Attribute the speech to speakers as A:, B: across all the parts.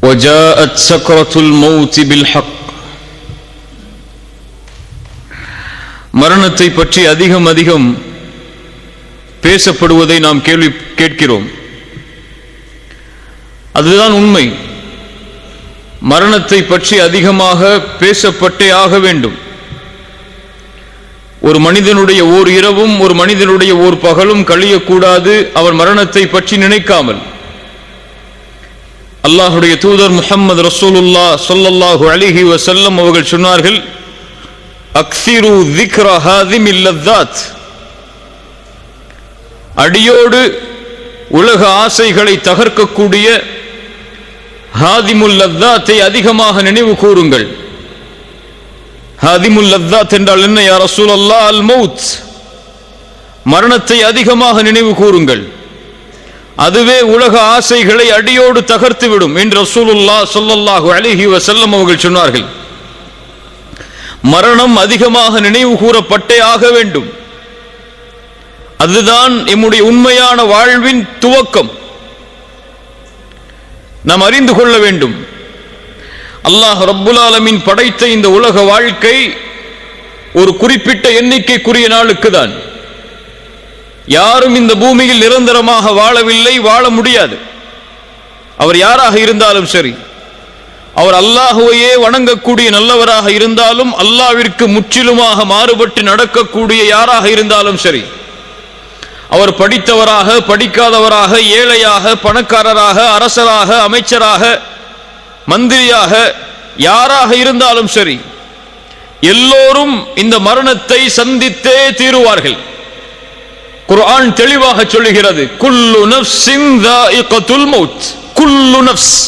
A: وجاءت سكرة الموت بالحق. மரணத்தை பற்றி அதிகம் அதிகம் பேசப்படுவதை நாம் கேட்கிறோம். அதுதான் உண்மை. மரணத்தை பற்றி அதிகமாக பேசப்பட்டே ஆக வேண்டும். ஒரு மனிதனுடைய ஓர் இரவும் ஒரு மனிதனுடைய ஓர் பகலும் கழியக்கூடாது அவன் மரணத்தை பற்றி நினைக்காமல். அல்லாஹுடைய தூதர் முஹம்மது ரசூலுல்லாஹ் ஸல்லல்லாஹு அலைஹி வஸல்லம் அவர்கள் சொன்னார்கள், அக்ஸிரு ذிக்ர ஹாதிமில் லذாத். அடியோடு உலக ஆசைகளை தகர்க்கக்கூடிய ஹாதிமுல் லذாத்தை அதிகமாக நினைவு கூறுங்கள். ஹாதிமுல் லذாத் என்றால் என்ன யா ரசூலல்லாஹ்? அல் மௌத், மரணத்தை அதிகமாக நினைவு கூறுங்கள். அதுவே உலக ஆசைகளை அடியோடு தகர்த்துவிடும் என்று ரசூலுல்லாஹ் ஸல்லல்லாஹு அலைஹி வஸல்லம் அவர்கள் சொன்னார்கள். மரணம் அதிகமாக நினைவு கூறப்பட்டே ஆக வேண்டும். அதுதான் நம்முடைய உண்மையான வாழ்வின் துவக்கம். நாம் அறிந்து கொள்ள வேண்டும், அல்லாஹ் ரப்புல் ஆலமீன் படைத்த இந்த உலக வாழ்க்கை ஒரு குறிப்பிட்ட எண்ணிக்கைக்குரிய நாளுக்கு தான். யாரும் இந்த பூமியில் நிரந்தரமாக வாழவில்லை, வாழ முடியாது. அவர் யாராக இருந்தாலும் சரி, அவர் அல்லாஹுவையே வணங்கக்கூடிய நல்லவராக இருந்தாலும், அல்லாஹ்விற்கு முற்றிலுமாக மாறுபட்டு நடக்கக்கூடிய யாராக இருந்தாலும் சரி, அவர் படித்தவராக படிக்காதவராக, ஏழையாக பணக்காரராக, அரசராக அமைச்சராக மந்திரியாக யாராக இருந்தாலும் சரி, எல்லோரும் இந்த மரணத்தை சந்தித்தே தீருவார்கள். குர்ஆன் தெளிவாக சொல்லுகிறது, குல்லு நஃப்ஸின் ذائقத்துல் மௌத். குல்லு நஃப்ஸ்,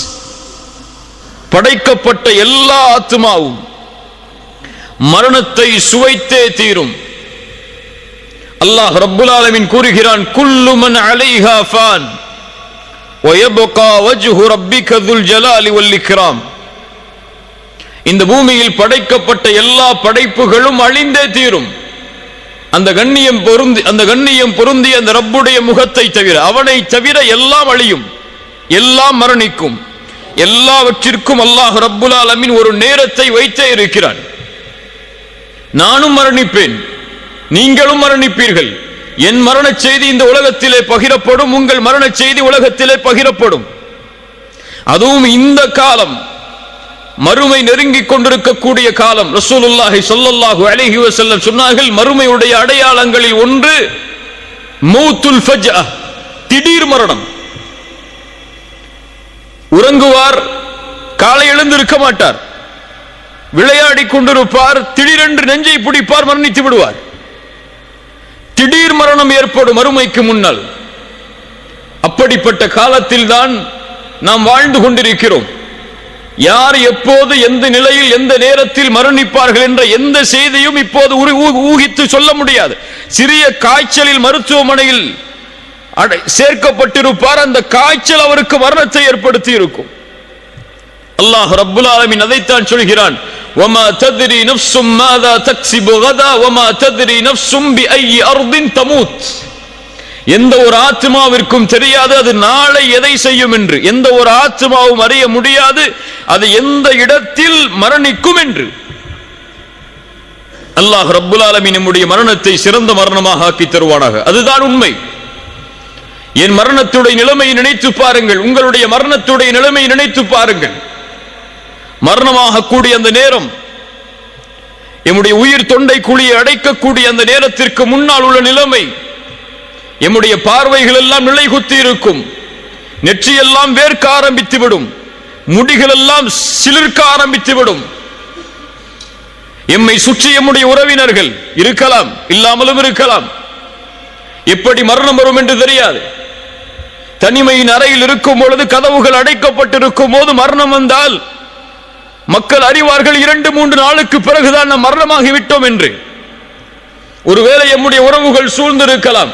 A: படைக்கப்பட்ட எல்லா ஆத்மாவும் மரணத்தை சுவைத்தே தீரும். அல்லாஹ் ரப்புல் ஆலமீன் கூறுகிறான், குல்லு மன் அலைஹா ஃபான் வயப்கா வஜ்ஹு ரப்பிக ذுல் ஜலாலி வல் இக்ராம். இந்த பூமியில் படைக்கப்பட்ட எல்லா படைப்புகளும் அழிந்தே தீரும். அந்த கண்ணியம் பொருந்தி அந்த ரப்புடைய முகத்தை தவிர, அவனை தவிர எல்லாம் அழியும், எல்லாம் மரணிக்கும். எல்லாவற்றிற்கும் அல்லாஹ் ரப்புல் ஆலமீன் ஒரு நேரத்தை வைத்தே இருக்கிறான். நானும் மரணிப்பேன், நீங்களும் மரணிப்பீர்கள். என் மரண செய்தி இந்த உலகத்திலே பகிரப்படும், உங்கள் மரண செய்தி உலகத்திலே பகிரப்படும். அதுவும் இந்த காலம் மறுமை நெருங்கிக் கொண்டிருக்கக்கூடிய காலம். ரசூலுல்லாஹி ஸல்லல்லாஹு அலைஹி வஸல்லம் சொன்னார்கள், மறுமையுடைய அடையாளங்களில் ஒன்று மௌத்துல் ஃபஜ்அ, திடீர் மரணம். உறங்குவார், காலை எழுந்திருக்க மாட்டார், விளையாடி கொண்டிருப்பார், திடீரென்று நெஞ்சை பிடிப்பார், மரணித்து விடுவார். திடீர் மரணம் ஏற்படும் மறுமைக்கு முன்னால். அப்படிப்பட்ட காலத்தில் தான் நாம் வாழ்ந்து கொண்டிருக்கிறோம். யார் எப்போது எந்த நிலையில் எந்த நேரத்தில் மரணிப்பார்கள் என்ற எந்த செய்தியும் இப்போது ஊகித்து சொல்ல முடியாது. சிறிய காய்ச்சலில் மருத்துவமனையில் சேர்க்கப்பட்டிருப்பார், அந்த காய்ச்சல் அவருக்கு மரணத்தை ஏற்படுத்தி இருக்கும். அல்லாஹ் ரப்புல் ஆலமீன் அதைத்தான் சொல்கிறான், வமா தத்ரி நஃப்ஸும் மாதா தக்ஸிபு கதா வமா தத்ரி நஃப்ஸும் பிஐயி அர்தின் தமூத். எந்த ஒரு ஆத்மாவிற்கும் தெரியாது அது நாளை எதை செய்யும் என்று. எந்த ஒரு ஆத்மாவும் அறிய முடியாது அது எந்த இடத்தில் மரணிக்கும் என்று. அல்லாஹ் ரப்புல் ஆலமீன் நம்முடைய மரணத்தை சிறந்த மரணமாக ஆக்கி தருவானாக. அதுதான் உண்மை. என் மரணத்துடைய நிலைமையை நினைத்து பாருங்கள், உங்களுடைய மரணத்துடைய நிலைமையை நினைத்து பாருங்கள். மரணமாக கூடிய அந்த நேரம், எம்முடைய உயிர் தொண்டை குழியை அடைக்கக்கூடிய அந்த நேரத்திற்கு முன்னால் உள்ள நிலைமை, எம்முடைய பார்வைகள் எல்லாம் நிலை குத்தி இருக்கும், நெற்றியெல்லாம் வேர்க்க ஆரம்பித்துவிடும், முடிகள் எல்லாம் சிலிர்க்க ஆரம்பித்துவிடும். எம்மை சுற்றி எம்முடைய உறவினர்கள் இருக்கலாம், இல்லாமலும் இருக்கலாம். எப்படி மரணம் வரும் என்று தெரியாது. தனிமையின் அறையில் இருக்கும் பொழுது, கதவுகள் அடைக்கப்பட்டிருக்கும் போது மரணம் வந்தால் மக்கள் அறிவார்கள் 2-3 நாளுக்கு பிறகுதான் நாம் மரணமாகி விட்டோம் என்று. ஒருவேளை எம்முடைய உறவுகள் சூழ்ந்திருக்கலாம்,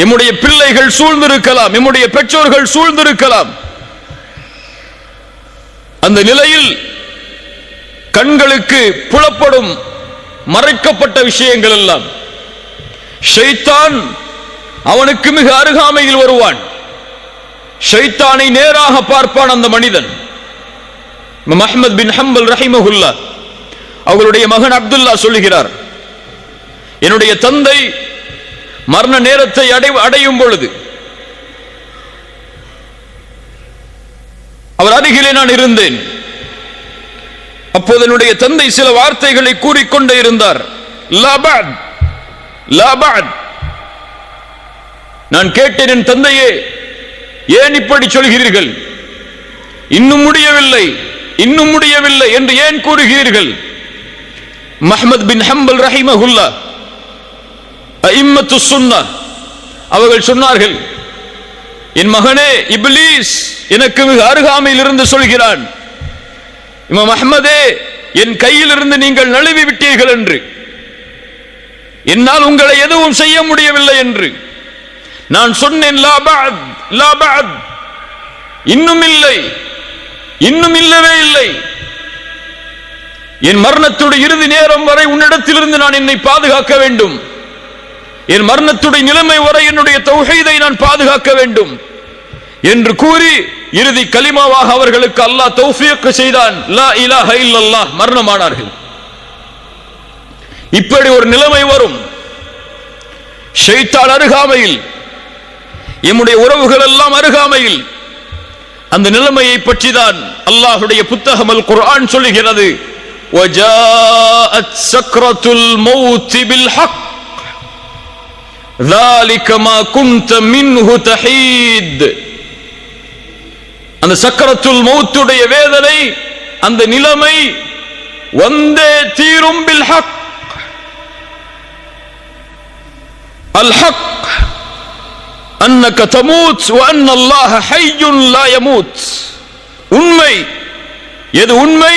A: எம்முடைய பிள்ளைகள் சூழ்ந்திருக்கலாம், எம்முடைய பெற்றோர்கள் சூழ்ந்திருக்கலாம். அந்த நிலையில் கண்களுக்கு புலப்படும் மறைக்கப்பட்ட விஷயங்கள் எல்லாம், ஷைத்தான் அவனுக்கு மிக அருகாமையில் வருவான். ஷைத்தானை நேராக பார்ப்பான் அந்த மனிதன். அஹ்மத் பின் ஹம்பல் ரஹிமஹுல்லாஹ் அவருடைய மகன் அப்துல்லா சொல்லுகிறார், என்னுடைய தந்தை மரண நேரத்தை அடையும் பொழுது அவர் அருகிலே நான் இருந்தேன். அப்போது என்னுடைய தந்தை சில வார்த்தைகளை கூறிக்கொண்டே இருந்தார். நான் கேட்டேன், என் தந்தையே, ஏன் இப்படி சொல்கிறீர்கள்? இன்னும் முடியவில்லை, இன்னும் முடியவில்லை என்று ஏன் கூறுகிறீர்கள்? அஹ்மத் பின் ஹம்பல் ரஹிமஹுல்லாஹ் அஇம்மத்து சுன்னah அவர்கள் சொன்னார்கள், என் மகனே, இப்லீஸ் எனக்கு மிக அருகாமையில் இருந்து சொல்கிறான், இமாம் அஹ்மதே, என் கையில் இருந்து நீங்கள் நழுவி விட்டீர்கள் என்று, என்னால் உங்களை எதுவும் செய்ய முடியவில்லை என்று. நான் சொன்னேன், லா பஅத், லா பஅத், இன்னும் இல்லை, இன்னும் இல்லவே இல்லை. என் மரணத்துடைய இறுதி நேரம் வரை உன்னிடத்திலிருந்து நான் என்னை பாதுகாக்க வேண்டும். என் மரணத்துடைய நிலைமை வரை என்னுடைய தௌஹீதை நான் பாதுகாக்க வேண்டும் என்று கூறி இறுதி கலிமாவாக அவர்களுக்கு அல்லாஹ் தௌஃபீக் செய்தான். லா இலாஹ இல்லல்லாஹ், மரணமானார்கள். இப்படி ஒரு நிலைமை வரும். ஷைத்தான் அருகாமையில், எம்முடைய உறவுகள் எல்லாம் அருகாமையில். அந்த நிலைமையை பற்றி தான் அல்லாஹ்வுடைய புத்தகம் அல் குர்ஆன் சொல்லுகிறது, وَجَاءَتْ سَكْرَةُ الْمَوْتِ بِالْحَقِّ ذَلِكَ مَا كُنْتَ مِنْهُ تَحِيدُ. அந்த சக்கரத்துல் மௌத்துடைய வேதனை, அந்த நிலைமை வந்தே தீரும். பில் ஹக், அல் ஹக் அன்னக தமூத் வ அன்ன அல்லாஹ ஹய்யுன் லா யமூத். உண்மை எது? உண்மை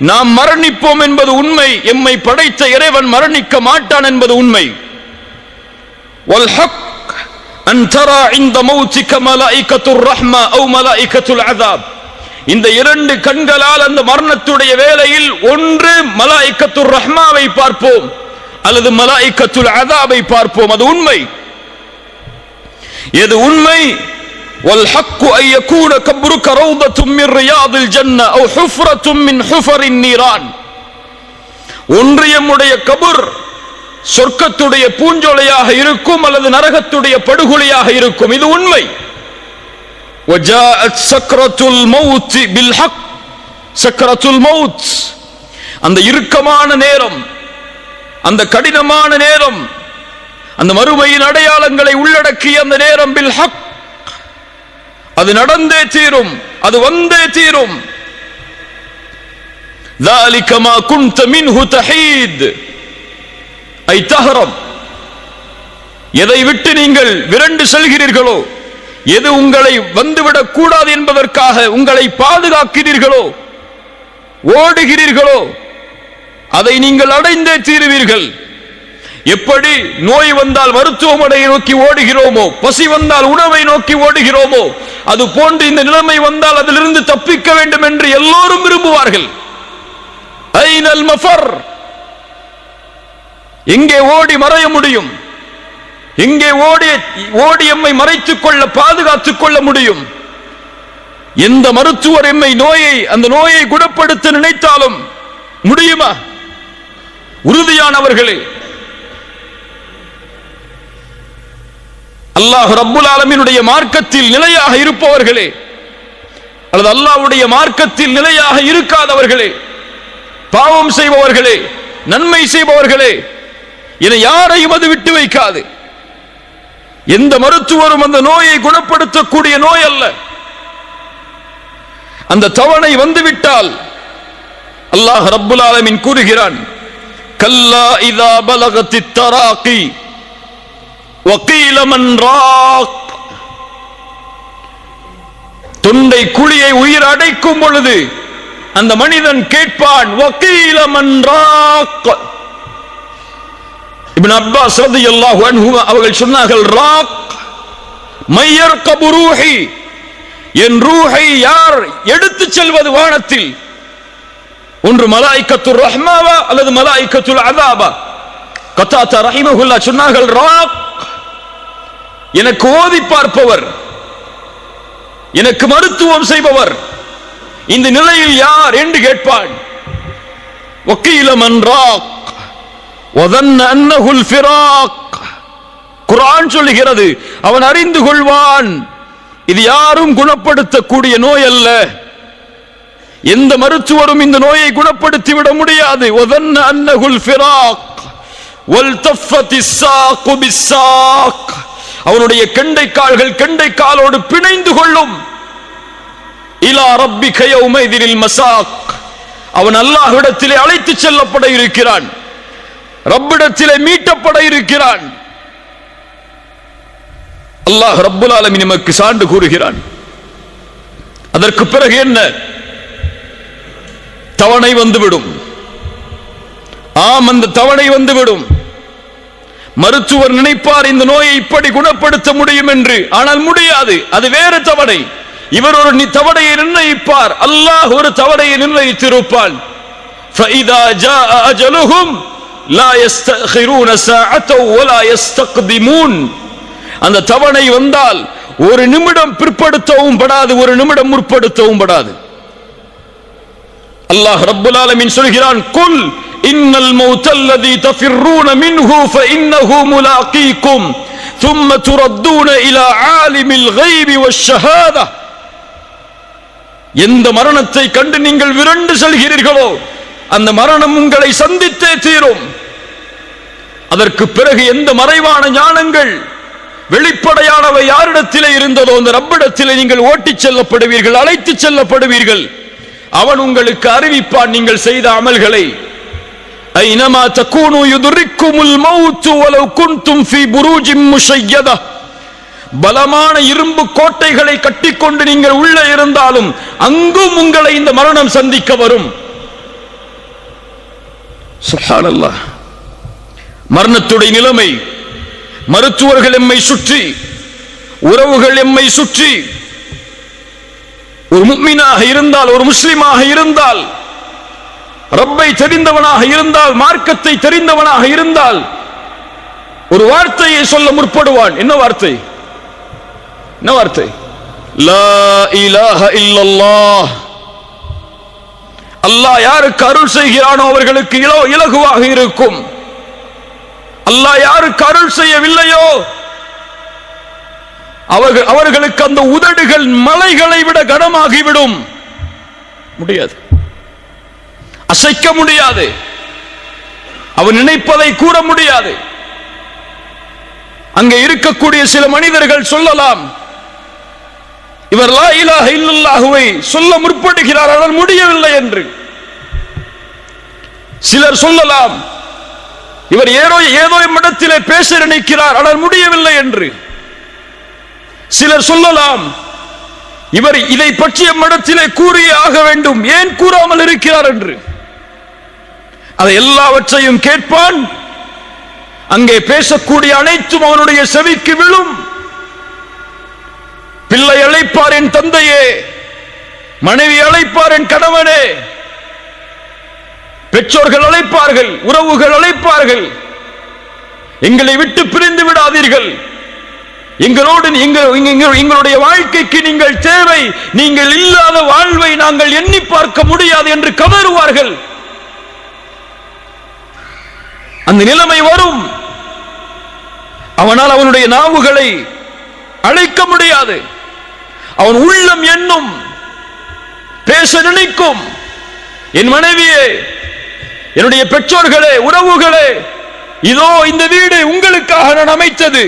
A: நாம் மரணிப்போம் என்பது உண்மை. எம்மை படைத்த இறைவன் மரணிக்க மாட்டான் என்பது உண்மை. வல் ஹக் அன் தரா இன்த மௌத்திக மலாயிகத்துர் ரஹ்மா அவ் மலாயிகத்துல் அஸாப். இந்த இரண்டு கண்களால் அந்த மரணத்துடைய வேளையில் ஒன்று மலாயிகத்துர் ரஹ்மாவை பார்ப்போம் அல்லது மலாயிகத்துல் அஸாபை பார்ப்போம். அது உண்மை. எது உண்மை? வல் ஹக்கு அன் யகூன கப்ருக ரௌதத்தும் மின் ரியாதில் ஜன்ன அவ் ஹுஃப்ரத்தும் மின் ஹுஃபரின் நீரான். ஒன்று எம்முடைய கபர் சொர்க்கத்துடைய பூஞ்சோலையாக இருக்கும் அல்லது நரகத்துடைய படுகொலையாக இருக்கும். இது உண்மை. வஜாஅத் சக்ரத்துல் மௌத் பில் ஹக். சக்ரத்துல் மௌத், அந்த இறுக்கமான நேரம், அந்த கடினமான நேரம், அந்த மறுமையின் அடையாளங்களை உள்ளடக்கிய அந்த நேரம், பில் ஹக், அது நடந்தே தீரும், அது வந்தே தீரும். ذَلِكَ مَا كُنْتَ مِنْهُ تَحِيدُ ஐ தஹரம். எதை விட்டு நீங்கள் விரண்டு செல்கிறீர்களோ, எது உங்களை வந்துவிடக் கூடாது என்பதற்காக உங்களை பாதுகாக்கிறீர்களோ, ஓடுகிறீர்களோ, அதை நீங்கள் அடைந்தே தீருவீர்கள். எப்படி நோய் வந்தால் மருத்துவமனையை நோக்கி ஓடுகிறோமோ, பசி வந்தால் உணவை நோக்கி ஓடுகிறோமோ, அது போன்று இந்த நிலைமை வந்தால் அதிலிருந்து தப்பிக்க வேண்டும் என்று எல்லோரும் விரும்புவார்கள். ஐனல் மஃபர், எங்கே ஓடி மறைய முடியும்? எங்கே ஓடி எம்மை மறைத்துக் கொள்ள, பாதுகாத்துக் கொள்ள முடியும்? எந்த மருத்துவர் எம்மை அந்த நோயை குணப்படுத்த நினைத்தாலும் முடியுமா? உறுதியானவர்களே, அல்லாஹ் ரப்புல் ஆலமீனுடைய மார்க்கத்தில் நிலையாக இருப்பவர்களே, அல்லது அல்லாஹ்வுடைய மார்க்கத்தில் நிலையாக இருக்காதவர்களே, பாவம் செய்பவர்களே, நன்மை செய்பவர்களே, என யாரையும் அது விட்டு வைக்காது. எந்த மருத்துவரும் அந்த நோயை குணப்படுத்தக்கூடிய நோய் அல்ல. அந்த தவணை வந்துவிட்டால் அல்லாஹ் ரப்புல் ஆலமீன் கூறுகிறான், கல்லா இதா பலகத்தித் தராகி வகீல மன் ராக். தொண்டை குழியை உயிர் அடைக்கும் பொழுது அந்த மனிதன் கேட்பான், வகீல மன் ராக். இப்னு அப்பாஸ் ரலியல்லாஹு அன்ஹு அவர்கள் சொன்னார்கள், ராக் மையர்கபு ரூஹி, என் ரூஹை யார் எடுத்துச் செல்வது வானத்தில்? ஒன்று மலாயிகத்துர் ரஹ்மாவா அல்லது மலாயிகத்துல் அஸாபா? கத்தாதா ரஹிமஹுல்லாஹ் சொன்னார்கள், ராக் எனக்கு ஓதி பார்ப்பவர், எனக்கு மருத்துவம் செய்பவர் இந்த நிலையில் யார் என்று கேட்பான். வக்கீல மன் ராக் வதன்ன அன்னஹுல் ஃபிராக். குர்ஆன் சொல்லுகிறது, அவன் அறிந்து கொள்வான் இது யாரும் குணப்படுத்தக்கூடிய நோய் அல்ல, எந்த மருத்துவரும் இந்த நோயை குணப்படுத்தி விட முடியாது. வதன்ன அன்னஹுல் ஃபிராக் வல்தஃபத்திஸ் ஸாக்கு பிஸ்ஸாக். அவனுடைய கெண்டைக்கால்கள் கெண்டைக்காலோடு பிணைந்து கொள்ளும். இலா ரப்பிக யௌமைதில் மஸாக். அவன் அல்லாஹ்விடத்திலே அழைத்து செல்லப்பட இருக்கிறான், ரப்பிடத்திலே மீட்டப்பட இருக்கிறான். அல்லாஹ் ரப்புல் ஆலமீன் நமக்கு சான்று கூறுகிறான். அதற்கு பிறகு என்ன? தவணை வந்துவிடும். ஆம், அந்த தவணை வந்துவிடும். மருத்துவர் நினைப்பார் இந்த நோயை இப்படி குணப்படுத்த முடியும் என்று, ஆனால் முடியாது. அது வேறு தவணை. இவர் ஒரு தவணையை நிர்ணயிப்பார், அல்லாஹ் ஒரு தவணையை நிர்ணயித்திருப்பான். فَإِذَا جَاءَ أَجَلُهُمْ لَا يَسْتَأْخِرُونَ سَاعَةً وَلَا يَسْتَقْدِمُونَ. அந்த தவணை வந்தால் ஒரு நிமிடம் பிற்படுத்தவும் படாது, ஒரு நிமிடம் முற்படுத்தவும் படாது. அல்லாஹ் ரப்புல் ஆலமீன் சொல்கிறான், குல் இன்னல் மௌத்தல்லதி தஃபிர்ரூன மின்ஹு ஃபஇன்னஹு முலாகீக்கும் ثم تردون إلى عالم الغيب والشهادة. எந்த மரணத்தை கண்டு நீங்கள் விரண்டு செல்கிறீர்களோ அந்த மரணம் உங்களை சந்தித்தே தீரும். அதற்கு பிறகு எந்த மறைவான ஞானங்கள் வெளிப்படையானவை யாரிடத்திலே இருந்ததோ அந்த ரப்பிடத்திலே நீங்கள் ஓட்டிச் செல்லப்படுவீர்கள், அழைத்து செல்லப்படுவீர்கள். அவன் உங்களுக்கு அறிவிப்பான் நீங்கள் செய்த அமல்களை. ஐனமா தகூனு யுத்ரிக்குமுல் மௌத் வலவ் குன்தும் ஃபீ புரூஜின் முஷய்யதா. பலமான இரும்பு கோட்டைகளை கட்டிக்கொண்டு நீங்கள் உள்ளே இருந்தாலும் அங்கும் உங்களை இந்த மரணம் சந்திக்க வரும். சுப்ஹானல்லாஹ். மரணத்துடைய நிலைமை, மருத்துவர்கள் எம்மை சுற்றி, உறவுகள் எம்மை சுற்றி. ஒரு முஃமினாக இருந்தால், ஒரு முஸ்லிமாக இருந்தால், ரப்பை தெரிந்தவனாக இருந்தால், மார்க்கத்தை தெரிந்தவனாக இருந்தால் ஒரு வார்த்தையை சொல்ல முற்படுவான். என்ன வார்த்தை? என்ன வார்த்தை? லா இலாஹ இல்லல்லாஹ். அல்லாஹ் யாருக்கு அருள் செய்கிறானோ அவர்களுக்கு இலகுவாக இருக்கும். அல்லாஹ் யாருக்கு அருள் செய்யவில்லையோ அவர்களுக்கு அந்த உதடுகள் மலைகளை விட கனமாகிவிடும். முடியாது, அசைக்க முடியாது, அவன் நினைப்பதை கூற முடியாது. அங்கே இருக்கக்கூடிய சில மனிதர்கள் சொல்லலாம், இவர் லா இலாஹ இல்லல்லாஹுவை சொல்ல முற்படுகிறார், ஆனால் முடியவில்லை என்று. சிலர் சொல்லலாம், இவர் ஏதோ இடத்திலே பேச நினைக்கிறார், ஆனால் முடியவில்லை என்று. சிலர் சொல்லலாம், இவர் இதை பற்றிய இடத்திலே கூறியே ஆக வேண்டும், ஏன் கூறாமல் இருக்கிறார் என்று. அதை எல்லாவற்றையும் கேட்பான். அங்கே பேசக்கூடிய அனைத்தும் அவனுடைய செவிக்கு விழும். பிள்ளை அழைப்பார், என் தந்தையே. மனைவி அழைப்பார், என் கணவனே. பெற்றோர்கள் அழைப்பார்கள், உறவுகள் அழைப்பார்கள், எங்களை விட்டு பிரிந்து விடாதீர்கள், எங்களோடு எங்களுடைய வாழ்க்கைக்கு நீங்கள் தேவை, நீங்கள் இல்லாத வாழ்வை நாங்கள் எண்ணி பார்க்க முடியாது என்று கதறுவார்கள். அந்த நிலைமை வரும். அவனால் அவனுடைய நாவுகளை அழைக்க முடியாது. அவன் உள்ளம் எண்ணும், பேச நினைக்கும், என் மனைவியே, என்னுடைய பெற்றோர்களே, உறவுகளே, இதோ இந்த வீடு உங்களுக்காக நான் அமைத்தது,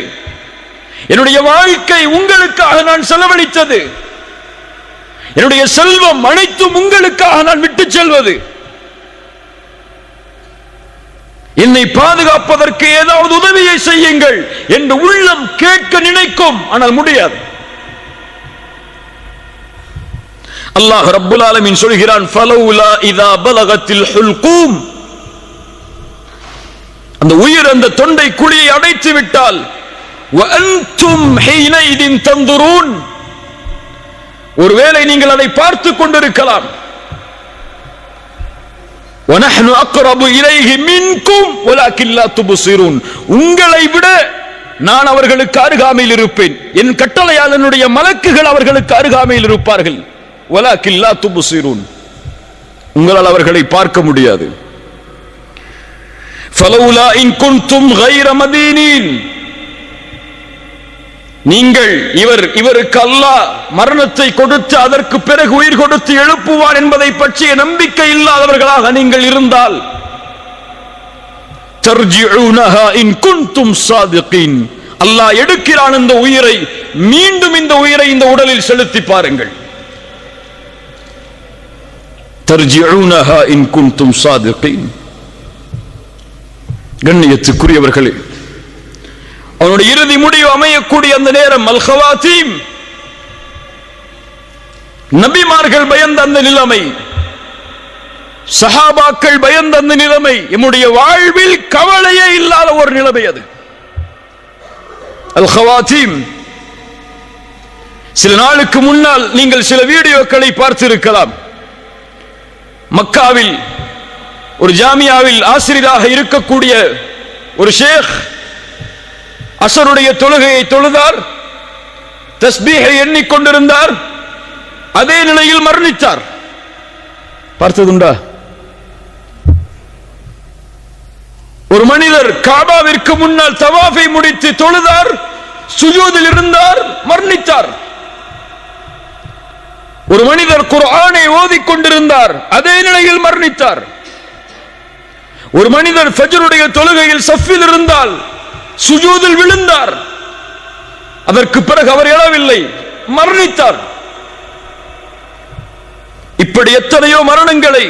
A: என்னுடைய வாழ்க்கை உங்களுக்காக நான் செலவழித்தது, என்னுடைய செல்வம் அனைத்தும் உங்களுக்காக நான் விட்டு செல்வது, என்னை பாதுகாப்பதற்கு ஏதாவது உதவியை செய்யுங்கள் என்று உள்ளம் கேட்க நினைக்கும், ஆனால் முடியாது. அல்லாஹ் ரப்புல் ஆலமீன் சொல்கிறான், ஃபலௌலா இதா பலகத்தில் ஹுல்கூம். அந்த உயிர் அந்த தொண்டை குழியை அடைத்து விட்டால், வஅன்தும் ஹீனைதின் தந்துரூன். ஒருவேளை நீங்கள் அதை பார்த்துக் கொண்டிருக்கலாம். வநஹ்னு அக்ரபு இலைஹி மின்கும் வலக்கின் லா துப்சிரூன். உங்களை விட நான் அவர்களுக்கு அருகாமையில் இருப்பேன், என் கட்டளையாளனுடைய மலக்குகள் அவர்களுக்கு அருகாமையில் இருப்பார்கள். வலாக்கின் லா துப்சிரூன், உங்களால் அவர்களை பார்க்க முடியாது. ஃபலௌலா இன் குன்தும் கைர மதீனீன், நீங்கள் இவருக்கு அல்லாஹ் மரணத்தை கொடுத்து அதற்கு பிறகு உயிர் கொடுத்து எழுப்புவார் என்பதை பற்றிய நம்பிக்கை இல்லாதவர்களாக நீங்கள் இருந்தால், தர்ஜிஊனஹா இன் குன்தும் சாதிகீன், அல்லாஹ் எடுக்கிறான் இந்த உயிரை, மீண்டும் இந்த உயிரை இந்த உடலில் செலுத்தி பாருங்கள். தர்ஜிஊனஹா இன் குன்தும் சாதிகீன். கண்ணியத்துக்குரியவர்களே, அவனுடைய இறுதி முடிவு அமையக்கூடிய அந்த நேரம் அல் ஹவாத்தீம், நபிமார்கள் பயந்த அந்த நிலைமை, சஹாபாக்கள் பயந்த அந்த நிலைமை, நம்முடைய வாழ்வில் கவலையே இல்லாத ஒரு நிலைமை அது அல் ஹவாத்தீம். சில நாளுக்கு முன்னால் நீங்கள் சில வீடியோக்களை பார்த்திருக்கலாம். மக்காவில் ஒரு ஜாமியாவில் ஆசிரியராக இருக்கக்கூடிய ஒரு ஷேக் அசருடைய தொழுகையை தொழுதார், தஸ்பீஹை எண்ணிக்கொண்டிருந்தார், அதே நிலையில் மரணித்தார். பார்த்ததுண்டா? ஒரு மனிதர் காபாவிற்கு முன்னால் தவாஃபை முடித்து தொழுதார், சுஜூதில் இருந்தார், மரணித்தார். ஒரு மனிதர் குர்ஆனை ஓதிக்கொண்டிருந்தார், அதே நிலையில் மரணித்தார். ஒரு மனிதர் ஃபஜ்ருடைய தொழுகையில் சஃபில் இருந்தால் சுஜூதில் விழுந்தார், அதற்கு பிறகு அவர் எழவில்லை, மரணித்தார். இப்படி எத்தனையோ மரணங்களை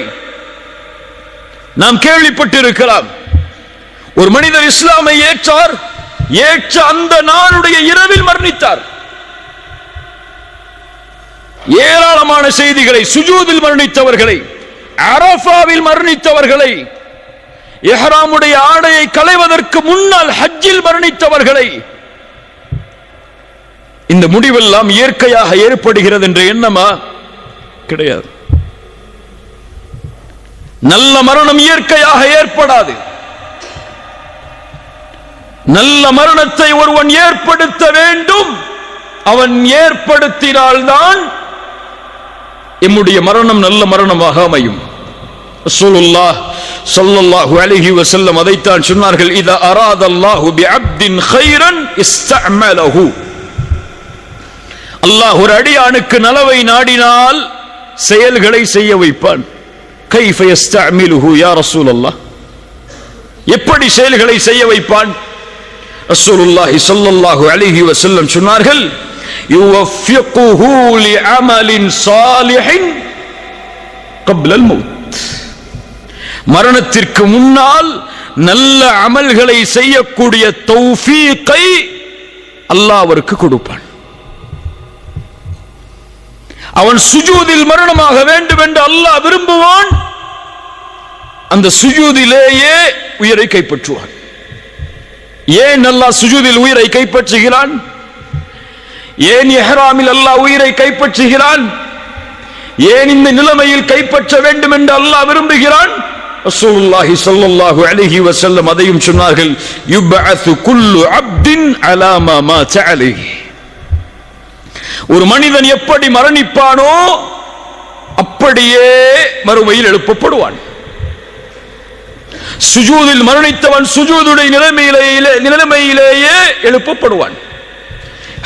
A: நாம் கேள்விப்பட்டிருக்கலாம். ஒரு மனிதர் இஸ்லாமை ஏற்றார், ஏற்ற அந்த நாளுடைய இரவில் மரணித்தார். ஏராளமான செய்திகளை, சுஜூதில் மரணித்தவர்களை, அரஃபாவில் மரணித்தவர்களை, இஹ்ராமுடைய ஆடையை களைவதற்கு முன்னால் ஹஜ்ஜில் மரணித்தவர்களை, இந்த முடிவெல்லாம் இயற்கையாக ஏற்படுகிறது என்ற எண்ணமா? கிடையாது. நல்ல மரணம் இயற்கையாக ஏற்படாது. நல்ல மரணத்தை ஒருவன் ஏற்படுத்த வேண்டும். அவன் ஏற்படுத்தினால்தான் எம்முடைய மரணம் நல்ல மரணமாக அமையும். ரசூலுல்லாஹ் ஸல்லல்லாஹு அலைஹி வஸல்லம் அதைத்தான் சொன்னார்கள், இதா அராதல்லாஹு பிஅப்தின் கைரன் இஸ்தஅமலஹு. அல்லாஹ் ஒரு அடியானுக்கு நலவை நாடினால் செயல்களை செய்ய வைப்பான். கைஃப யஸ்தஅமிலுஹு யா ரசூலல்லாஹ், எப்படி செயல்களை செய்ய வைப்பான்? ரசூலுல்லாஹி ஸல்லல்லாஹு அலைஹி வஸல்லம் சொன்னார்கள், யுவஃபிகுஹு லிஅமலின் சாலிஹின் قبل الموت. மரணத்திற்கு முன்னால் நல்ல அமல்களை செய்யக்கூடிய தௌஃபீகை அல்லாஹ் அவருக்கு கொடுப்பான். அவன் சுஜூதில் மரணமாக வேண்டும் என்று அல்லாஹ் விரும்புவான். அந்த சுஜூதிலேயே உயிரை கைப்பற்றுவான். ஏன் அல்லாஹ் சுஜூதில் உயிரை கைப்பற்றுகிறான்? ஏன் இஹ்ராமில் அல்லாஹ் உயிரை கைப்பற்றுகிறான்? ஏன் இந்த நிலைமையில் கைப்பற்ற வேண்டும் என்று அல்லாஹ் விரும்புகிறான்? ரசூலுல்லாஹி ஸல்லல்லாஹு அலைஹி வஸல்லம் அதையும் சொன்னார்கள், யுபஅது குல்லு அப்தின் அலா மா மாத அலைஹி. ஒரு மனிதன் எப்படி மரணிப்பானோ அப்படியே மறுமையில் எழுப்பப்படுவான். சுஜூதில் மரணித்தவன் சுஜூதுடைய நிலைமையிலேயே எழுப்பப்படுவான்.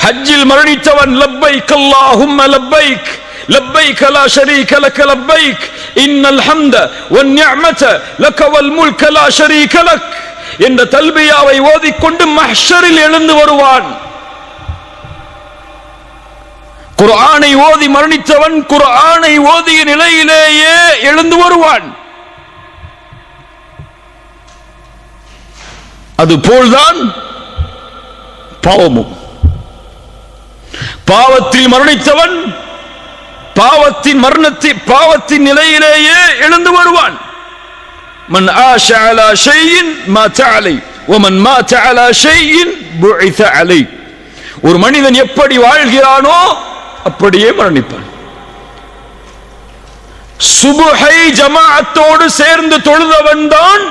A: ஹஜ்ஜில் மரணித்தவன் லப்பைக் அல்லாஹும்ம லப்பைக் லப்பைக் லா ஷரீக லக லப்பைக் இன்னல் ஹம்த வன் நிஅமத லக வல் முல்க லா ஷரீக லக் என்ற தல்பியாவை ஓதிக்கொண்டு மஹ்ஷரில் எழுந்து வருவான். குர்ஆனை ஓதி மரணித்தவன் குர்ஆனை ஓதிய நிலையிலேயே எழுந்து வருவான். அதுபோல்தான் பாவமும். பாவத்தில் மரணித்தவன் பாவத்தின் நிலையிலேயே எழுந்து வருவான். மன் ஆஷ அலா ஷைஇன் மாத அலை வமன் மாத அலா ஷைஇன் புஇஸ அலை. ஒரு மனிதன் எப்படி வாழ்கிறானோ அப்படியே மரணிப்பான். சுபுஹை ஜமாஅத்தோடு சேர்ந்து தொழுதவன் தான்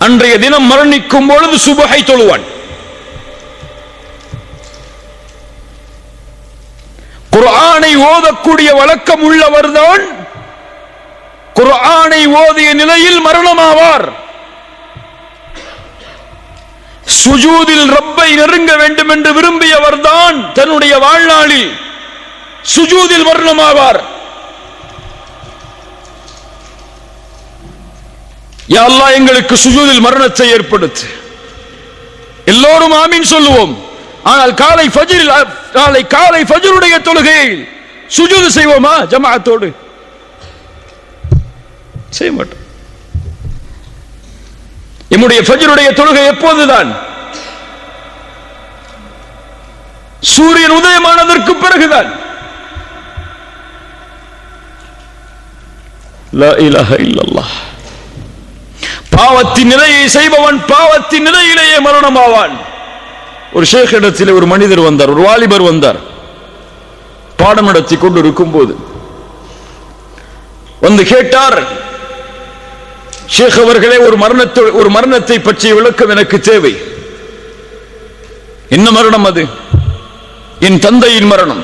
A: அன்றைய தினம் மரணிக்கும் பொழுது சுபஹை தொழுவான். குர்ஆனை ஓதக்கூடிய வழக்கம் உள்ளவர்தான் குர்ஆனை ஓதிய நிலையில் மரணமாவார். சுஜூதில் ரப்பை நெருங்க வேண்டும் என்று விரும்பியவர்தான் தன்னுடைய வாழ்நாளில் சுஜூதில் மரணமாவார். யா அல்லாஹ் எங்களுக்கு சுஜூதில் மரணத்தை ஏற்படுத்து. எல்லோரும் ஆமீன் சொல்லுவோம். ஆனால் காலை ஃபஜ்ருடைய தொழுகையை சுஜூது செய்வோமா ஜமாஅத்தோடு? செய்ய மாட்டோம். நம்முடைய ஃபஜ்ருடைய தொழுகை எப்போதுதான்? சூரியன் உதயமானதற்கு பிறகுதான். லா இலாஹ இல்லல்லாஹ். பாவத்தின் நிலையை செய்பவன் பாவத்தின் நிலையிலேயே மரணமாவான். ஒரு ஷேக் இடத்தில் ஒரு மனிதர் வந்தார், ஒரு வாலிபர் வந்தார். பாடம் நடத்தி கொண்டு இருக்கும் போது வந்து கேட்டார், ஷேக் அவர்களே, ஒரு மரணத்தை பற்றிய விளக்கம் எனக்கு தேவை. என்ன மரணம் அது? என் தந்தையின் மரணம்.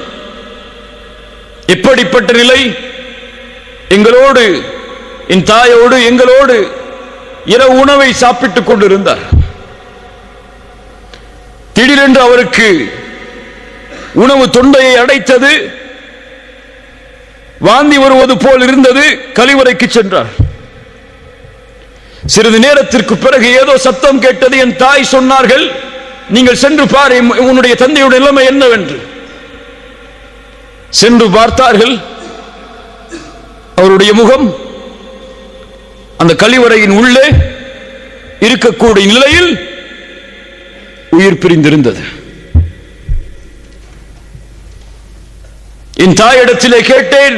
A: எப்படிப்பட்ட நிலை? எங்களோடு, என் தாயோடு எங்களோடு இரவு உணவை சாப்பிட்டுக் கொண்டிருந்தார். திடீரென்று அவருக்கு உணவு தொண்டையை அடைத்தது, வாந்தி வருவது போல் இருந்தது. கழிவறைக்கு சென்றார். சிறிது நேரத்திற்கு பிறகு ஏதோ சத்தம் கேட்டது. என் தாய் சொன்னார்கள், நீங்கள் சென்று பாரு உன்னுடைய தந்தையுடைய நிலைமை என்னவென்று. சென்று பார்த்தார்கள். அவருடைய முகம் அந்த கழிவறையின் உள்ளே இருக்கக்கூடிய நிலையில் உயிர் பிரிந்திருந்தது. என் தாயிடத்திலே கேட்டேன்,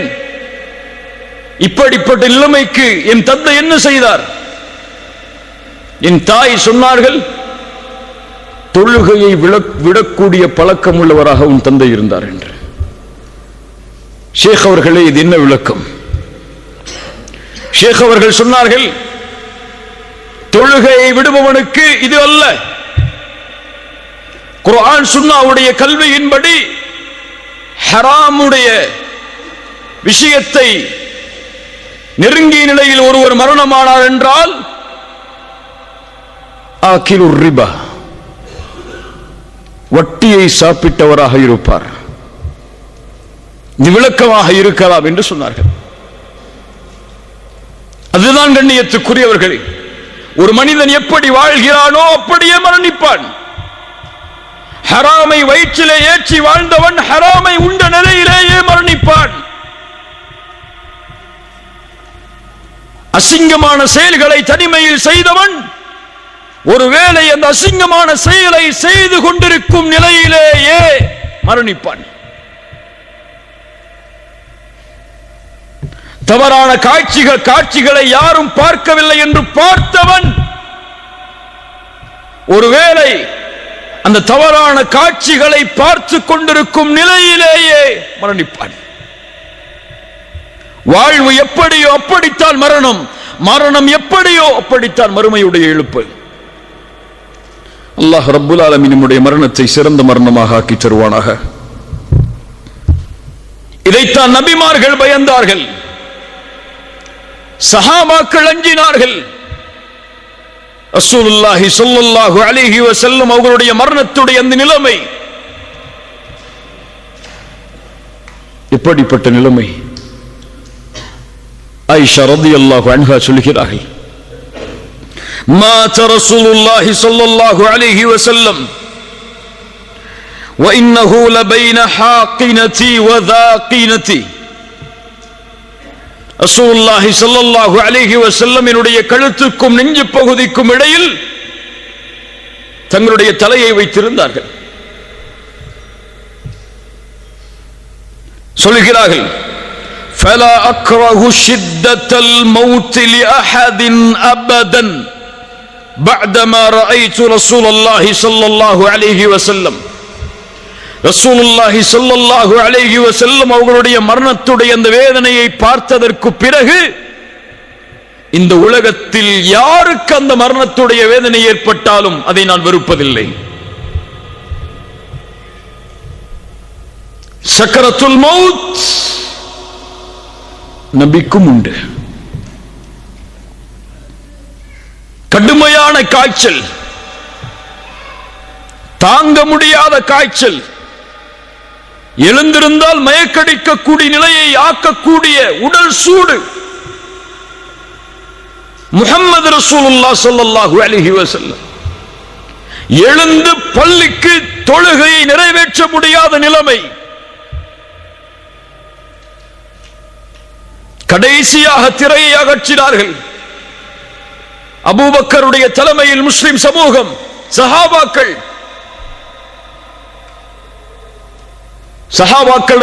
A: இப்படிப்பட்ட நிலைமைக்கு என் தந்தை என்ன செய்தார்? என் தாய் சொன்னார்கள், தொழுகையை விடக்கூடிய பழக்கம் உள்ளவராக உன் தந்தை இருந்தார் என்று. ஷேக் அவர்களே, இது என்ன விளக்கம்? ஷேக் அவர்கள் சொன்னார்கள், தொழுகையை விடுபவனுக்கு இது அல்ல. குர்ஆன் சுன்னாவுடைய கல்வியின்படி ஹராமுடைய விஷயத்தை நெருங்கிய நிலையில் ஒருவர் மரணமானார் என்றால் ஆகிலுர் ரிபா, வட்டியை சாப்பிட்டவராக இருப்பார். இது விளக்கமாக இருக்கலாம் என்று சொன்னார்கள். அதுதான் கண்ணியத்துக்குரியவர்களே, ஒரு மனிதன் எப்படி வாழ்கிறானோ அப்படியே மரணிப்பான். ஹராமை வயிற்றிலே ஏற்றி வாழ்ந்தவன் ஹராமை உண்ட நிலையிலேயே மரணிப்பான். அசிங்கமான செயல்களை தனிமையில் செய்தவன் ஒருவேளை அந்த அசிங்கமான செயலை செய்து கொண்டிருக்கும் நிலையிலேயே மரணிப்பான். தவறான காட்சிகளை யாரும் பார்க்கவில்லை என்று பார்த்தவன் ஒருவேளை அந்த தவறான காட்சிகளை பார்த்து கொண்டிருக்கும் நிலையிலேயே மரணிப்பான். வாழ்வு எப்படியோ அப்படித்தான் மரணம், மரணம் எப்படியோ அப்படித்தான் மறுமையுடைய எழுப்பு. அல்லாஹ் ரப்புல் ஆலமீன் நம்முடைய மரணத்தை சிறந்த மரணமாக ஆக்கி தருவானாக. இதைத்தான் நபிமார்கள் பயந்தார்கள், சஹாபாக்கள் அஞ்சினார்கள். ரசூலுல்லாஹி ஸல்லல்லாஹு அலைஹி வஸல்லம் அவர்களுடைய மரணத்துடைய அந்த நிலைமை எப்படிப்பட்ட நிலைமை? ஆயிஷா ரலியல்லாஹு அன்ஹா சொல்கிறார்கள், மாத ரசூலுல்லாஹி ஸல்லல்லாஹு அலைஹி வஸல்லம் வ இன்னஹு லபைன ஹாகினதி வ தாகினதி. ரசூலுல்லாஹி ஸல்லல்லாஹு அலைஹி வஸல்லம் என்னுடைய கழுத்துக்கும் நெஞ்சு பகுதிக்கும் இடையில் தங்களுடைய தலையை வைத்திருந்தார்கள். சொல்கிறார்கள், ஃபலா அக்ரஹு ஷித்தத்தல் மௌத் லிஅஹதின் அபதன் பஅதமா ரஅய்து ரசூலுல்லாஹி ஸல்லல்லாஹு அலைஹி வஸல்லம். ரசூலுல்லாஹி ஸல்லல்லாஹு அலைஹி வஸல்லம் அவர்களுடைய மரணத்துடைய அந்த வேதனையை பார்த்ததற்கு பிறகு இந்த உலகத்தில் யாருக்கு அந்த மரணத்துடைய வேதனை ஏற்பட்டாலும் அதை நான் வெறுப்பதில்லை. சக்கரத்துல் மௌத் நபிக்கும் உண்டு. கடுமையான காய்ச்சல், தாங்க முடியாத காய்ச்சல், எழுந்திருந்தால் மயக்கடிக்கக்கூடிய நிலையை ஆக்கக்கூடிய உடல் சூடு. முஹம்மது ரசூலுல்லாஹ் ஸல்லல்லாஹு அலைஹி வஸல்லம் எழுந்து பள்ளிக்கு தொழுகையை நிறைவேற்ற முடியாத நிலைமை. கடைசியாக திரையை அகற்றினார்கள். அபூபக்கருடைய தலைமையில் முஸ்லிம் சமூகம், சஹாபாக்கள்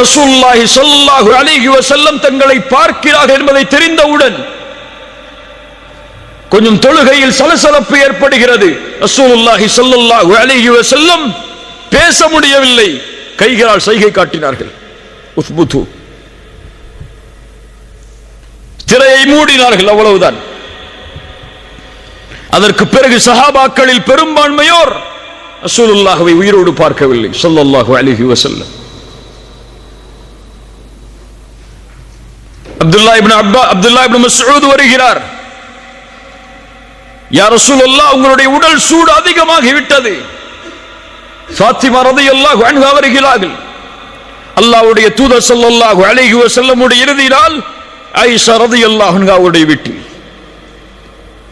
A: ரசூலுல்லாஹி ஸல்லல்லாஹு அலைஹி வஸல்லம் தங்களை பார்க்கிறார்கள் என்பதை தெரிந்தவுடன் கொஞ்சம் தொழுகையில் சலசலப்பு ஏற்படுகிறது. ரசூலுல்லாஹி ஸல்லல்லாஹு அலைஹி வஸல்லம் பேச முடியவில்லை, கைகளால் சைகை காட்டினார்கள். உஸ்புது, திரையை மூடினார்கள், அவ்வளவுதான். அதற்கு பிறகு சஹாபாக்களில் பெரும்பான்மையோர் ரசூலுல்லாஹ்வை உயிரோடு பார்க்கவில்லை ஸல்லல்லாஹு அலைஹி வஸல்லம். அப்துல்லா இப்னு மஸ்ஊத் வருகிறார். யா ரசூலுல்லாஹ், உங்களுடைய உடல் சூடு அதிகமாகிவிட்டது. ஃபாத்திமா ரலியல்லாஹு அன்ஹா வருகிறார்கள். அல்லாஹ்வுடைய தூதர் ஸல்லல்லாஹு அலைஹி வஸல்லமுடைய இறுதி நாள் ஆயிஷா ரலியல்லாஹு அன்ஹாவுடைய வீட்டில்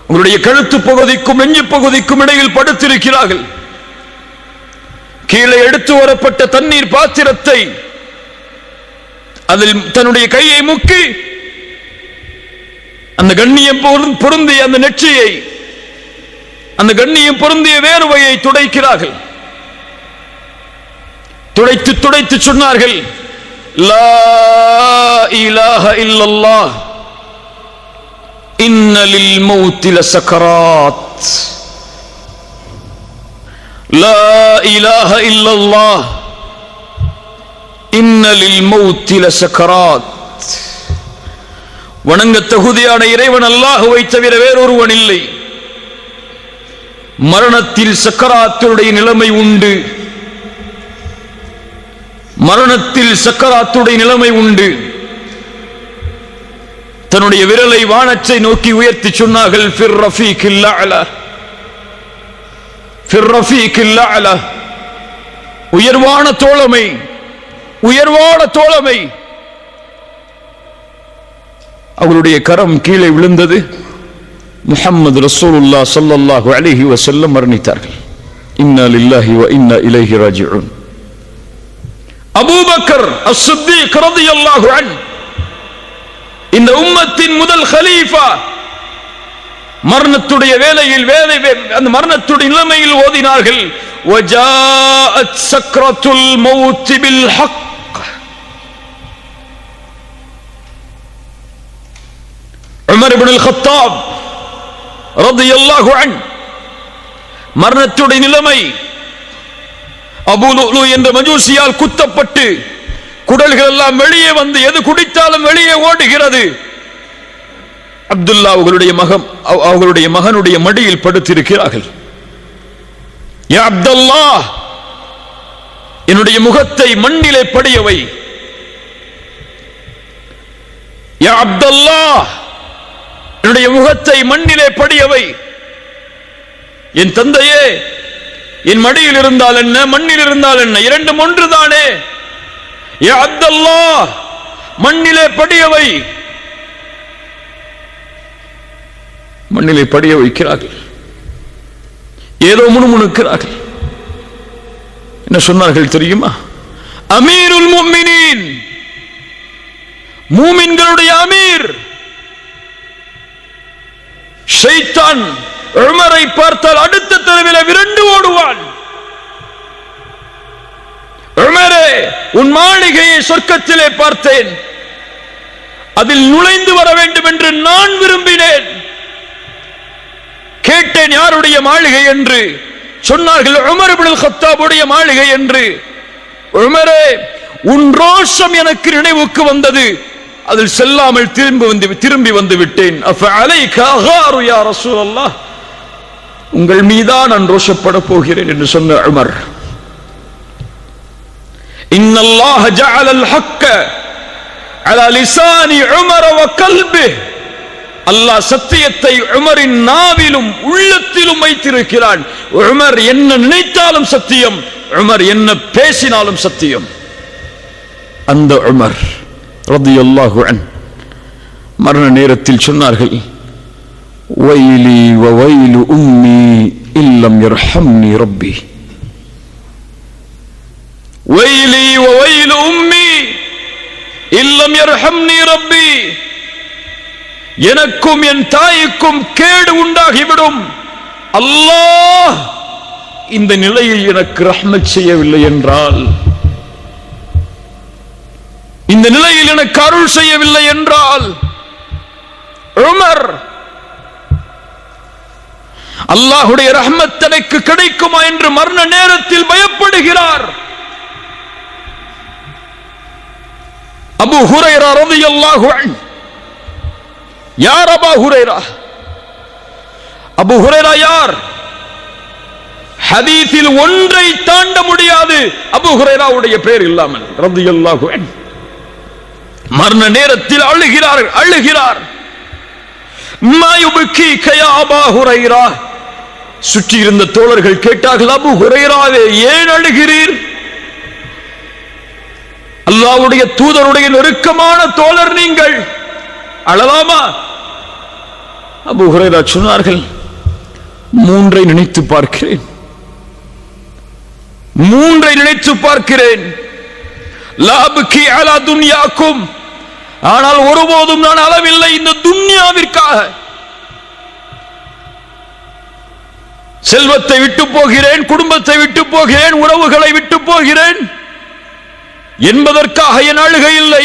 A: உங்களுடைய கழுத்து பகுதிக்கும் நெஞ்சு பகுதிக்கும் இடையில் படுத்திருக்கிறார்கள். கீழே எடுத்து வரப்பட்ட தண்ணீர் பாத்திரத்தை அதில் தன்னுடைய கையை முக்கி அந்த கண்ணியம் பொருந்திய அந்த நெற்றியை, அந்த கண்ணியம் பொருந்திய வேர்வையை துடைக்கிறார்கள். துடைத்து துடைத்து சொன்னார்கள், லா இலாஹ இல்லல்லாஹ் இன்ன லில் மௌத்தி லசக்கராத். லா இலாஹ இல்லல்லாஹ் இன்ன லில் மௌத்தி லசக்கராத். வணங்க தகுதியான இறைவன் அல்லாஹ்வை தவிர வேறொருவன் இல்லை. மரணத்தில் சக்கராத்துடைய நிலைமை உண்டு. மரணத்தில் சக்கராத்துடைய நிலைமை உண்டு. தன்னுடைய விரலை வானத்தை நோக்கி உயர்த்தி சொன்னார்கள், ஃபிர் ரஃபீகில் அலா, ஃபிர் ரஃபீகில் அலா. உயர்வான தோழமை, உயர்வான தோழமை. அவருடைய கரம் கீழே விழுந்தது. முஹம்மது ரசூலுல்லாஹ் ஸல்லல்லாஹு அலைஹி வஸல்லம் மரணித்தார்கள். இன்னா லில்லாஹி வ இன்னா இலைஹி ராஜிஊன். அபூபக்கர் அஸ்-சித்தீக் ரலியல்லாஹு அன்ஹு, இந்த உம்மத்தின் முதல் கலீஃபா, மரணத்துடைய வேளையில் அந்த மரணத்துடைய நிலைமையில் ஓதினார்கள், வஜாஅத் சக்ரத்துல் மௌத் bill Haq. Umar ibn Al-Khattab ரலியல்லாஹு அன்ஹு, மரணத்துடைய நிலைமை. அபூ லுஅ்லு என்ற மஜூசியால் குத்தப்பட்டு குடல்கள் எல்லாம் வெளியே வந்து எது குடித்தாலும் வெளியே ஓடுகிறது. அப்துல்லா அவர்களுடைய மகனுடைய மடியில் படுத்திருக்கிறார்கள். யா அப்துல்லாஹ், என்னுடைய முகத்தை மண்ணிலே படியவை. யா அப்துல்லாஹ், என்னுடைய முகத்தை மண்ணிலே படியவை. என் தந்தையே, என் மடியில் இருந்தால் என்ன, மண்ணில் இருந்தால் என்ன, இரண்டும் ஒன்றுதானே. யா அப்துல்லாஹ், மண்ணிலே படியவை. மண்ணிலே படிய வைக்கிறார்கள். ஏதோ முணுமுணுக்கிறார்கள். என்ன சொன்னார்கள் தெரியுமா? அமீருல் முஃமினீன், மூமின்களுடைய அமீர். ஷைத்தான் உமரை பார்த்தால் அடுத்த தெருவில் விரண்டு ஓடுவான். உமரே, உன் மாளிகையை சொர்க்கத்திலே பார்த்தேன், அதில் நுழைந்து வர வேண்டும் என்று நான் விரும்பினேன். கேட்டேன் யாருடைய மாளிகை என்று. சொன்னார்கள் உமர் இப்னு அல்-கத்தாபுடைய மாளிகை என்று. உமரே, உன் ரோஷம் எனக்கு நினைவுக்கு வந்தது. அதில் செல்லாமல் திரும்பி வந்து விட்டேன். அஃபஅலைக அகாரு யா ரசூலல்லாஹ், உங்கள் மீதான் நான் ரோஷப்பட போகிறேன் என்று சொன்ன உமர். இன்னல்லாஹ ஜஅலல் ஹக்க அலா லிசானி உமர் வ கல்பிஹ், அல்லாஹ் சத்தியத்தை உமரின் நாவிலும் உள்ளத்திலும் வைத்திருக்கிறான். உமர் என்ன நினைத்தாலும் சத்தியம், உமர் என்ன பேசினாலும் சத்தியம். அந்த உமர் ரலியல்லாஹு அன்ஹு மரண நேரத்தில் சொன்னார்கள், வைலி வ வைலு உம்மி இல்லம் யர்ஹம்னி ரப்பி. வைலி வ வைலு உம்மி இல்லம் யர்ஹம்னி ரப்பி. எனக்கும் என் தாய்க்கும் கேடு உண்டாகிவிடும், அல்லாஹ் இந்த நிலையில் எனக்கு ரஹ்மத் செய்யவில்லை என்றால், இந்த நிலையில் எனக்கு அருள் செய்யவில்லை என்றால், உமர் அல்லாஹ்வுடைய ரஹ்மத் எனக்கு கிடைக்குமா என்று மரண நேரத்தில் பயப்படுகிறார். அபூ ஹுரைரா ரலியல்லாஹு அன்ஹு, யார் அபூ ஹுரைரா? அபூ ஹுரைரா யார்? ஹதீஸில் ஒன்றை தாண்ட முடியாது அபூ ஹுரைராவுடைய பெயர் இல்லாமல் ரலியல்லாஹு அன்ஹு. மரண நேரத்தில் அழுகிறார். மா யுபகீக யா அபூ ஹுரைரா. சுற்றி இருந்த தோழர்கள் கேட்டார்கள், அபூ ஹுரைராவே ஏன் அழுகிறீர்? அல்லாஹ்வுடைய தூதருடைய நெருக்கமான தோழர் நீங்கள், அழலாமா? அபூ ஹுரைரா சொன்னார்கள், மூன்றை நினைத்து பார்க்கிறேன். லா அப்கி அலா துன்யாக்கும், ஆனால் ஒருபோதும் நான் அளவில்லை இந்த துன்யாவிற்காக. செல்வத்தை விட்டு போகிறேன், குடும்பத்தை விட்டு போகிறேன், உறவுகளை விட்டு போகிறேன் என்பதற்காக என் அழுகை இல்லை.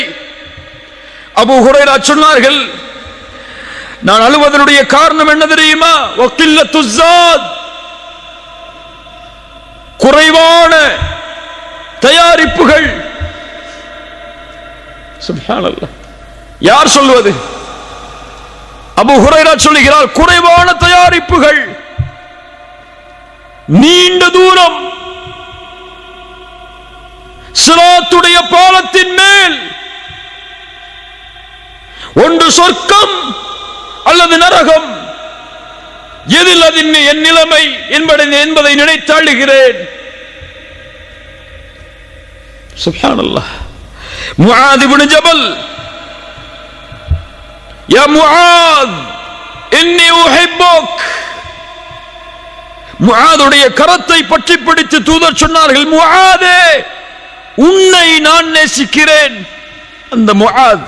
A: அபூ ஹுரைரா சொன்னார்கள், நான் அழுவதனுடைய காரணம் என்ன தெரியுமா? வக்கில்லத்து ஸாத், குறைவான தயாரிப்புகள். சுப்ஹானல்லாஹ், யார் சொல்வது? அபூ ஹுரைரா சொல்லுகிறார், குறைவான தயாரிப்புகள், நீண்ட தூரம், சிராத்துடைய பாலத்தின் மேல் ஒன்று சொர்க்கம் அல்லது நரகம், எதில் அது என் நிலைமை என்பதை நினைத்து அழுகிறேன். சுப்ஹானல்லாஹ். முஆத் இப்னு ஜபல், யா முஆத் இன்னி உஹிப்புக். முஆதுடைய கரத்தை பற்றி பிடித்து தூதர் சொன்னார்கள், முஆதே உன்னை நான் நேசிக்கிறேன். அந்த முஆத்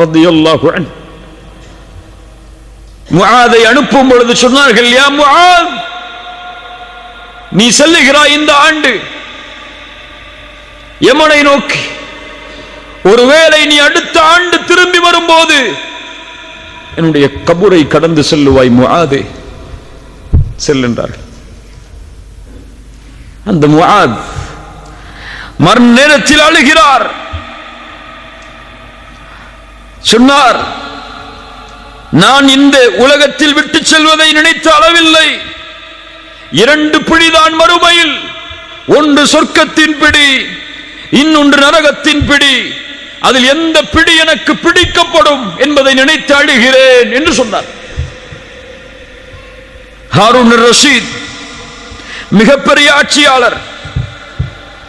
A: ரலியல்லாஹு அன்ஹு முஆதை அனுப்பும் பொழுது சொன்னார்கள், யா முஆத், நீ செல்லுகிறாய் இந்த ஆண்டு யமனை நோக்கி, ஒருவேளை நீ அடுத்த ஆண்டு திரும்பி வரும்போது என்னுடைய கபரை கடந்து செல்லுவாய் முஆதே, செல்லுன்றார்கள். அந்த முஆத் மரண நேரத்தில் அழுகிறார். சொன்னார், நான் இந்த உலகத்தில் விட்டு செல்வதை நினைத்த அளவில்லை. 2 பிடிதான் மறுமையில், ஒன்று சொர்க்கத்தின் பிடி, இன்னொன்று நரகத்தின் பிடி. அதில் எந்த பிடி எனக்கு பிடிக்கப்படும் என்பதை நினைத்து அழுகிறேன் என்று சொன்னார். ஹாரூன் ரஷீத் மிகப்பெரிய ஆட்சியாளர்.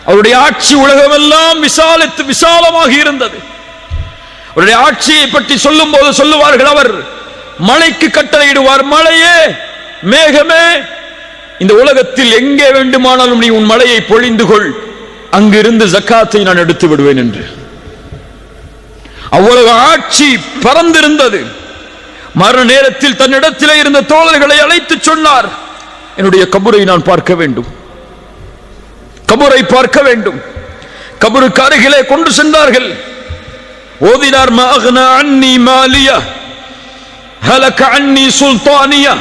A: அவருடைய ஆட்சி உலகமெல்லாம் விசாலமாக இருந்தது. அவருடைய ஆட்சியை பற்றி சொல்லும் போது சொல்லுவார்கள், அவர் மழைக்கு கட்டளையிடுவார், மழையே, மேகமே, இந்த உலகத்தில் எங்கே வேண்டுமானாலும் நீ உன் மழையை பொழிந்து கொள், அங்கிருந்து ஜக்காத்தை நான் எடுத்து விடுவேன் என்று. அவ்வளவு ஆட்சி பறந்திருந்தது. மரண நேரத்தில் தன்னிடத்திலே இருந்த தோழர்களை அழைத்து சொன்னார், என்னுடைய கபரை நான் பார்க்க வேண்டும், கபரை பார்க்க வேண்டும். கபருக்கு அருகிலே கொண்டு சென்றார்கள். ஓதினார், மா அக்னா அன்னி மாலியா ஹலக அன்னி சுல்தானியா.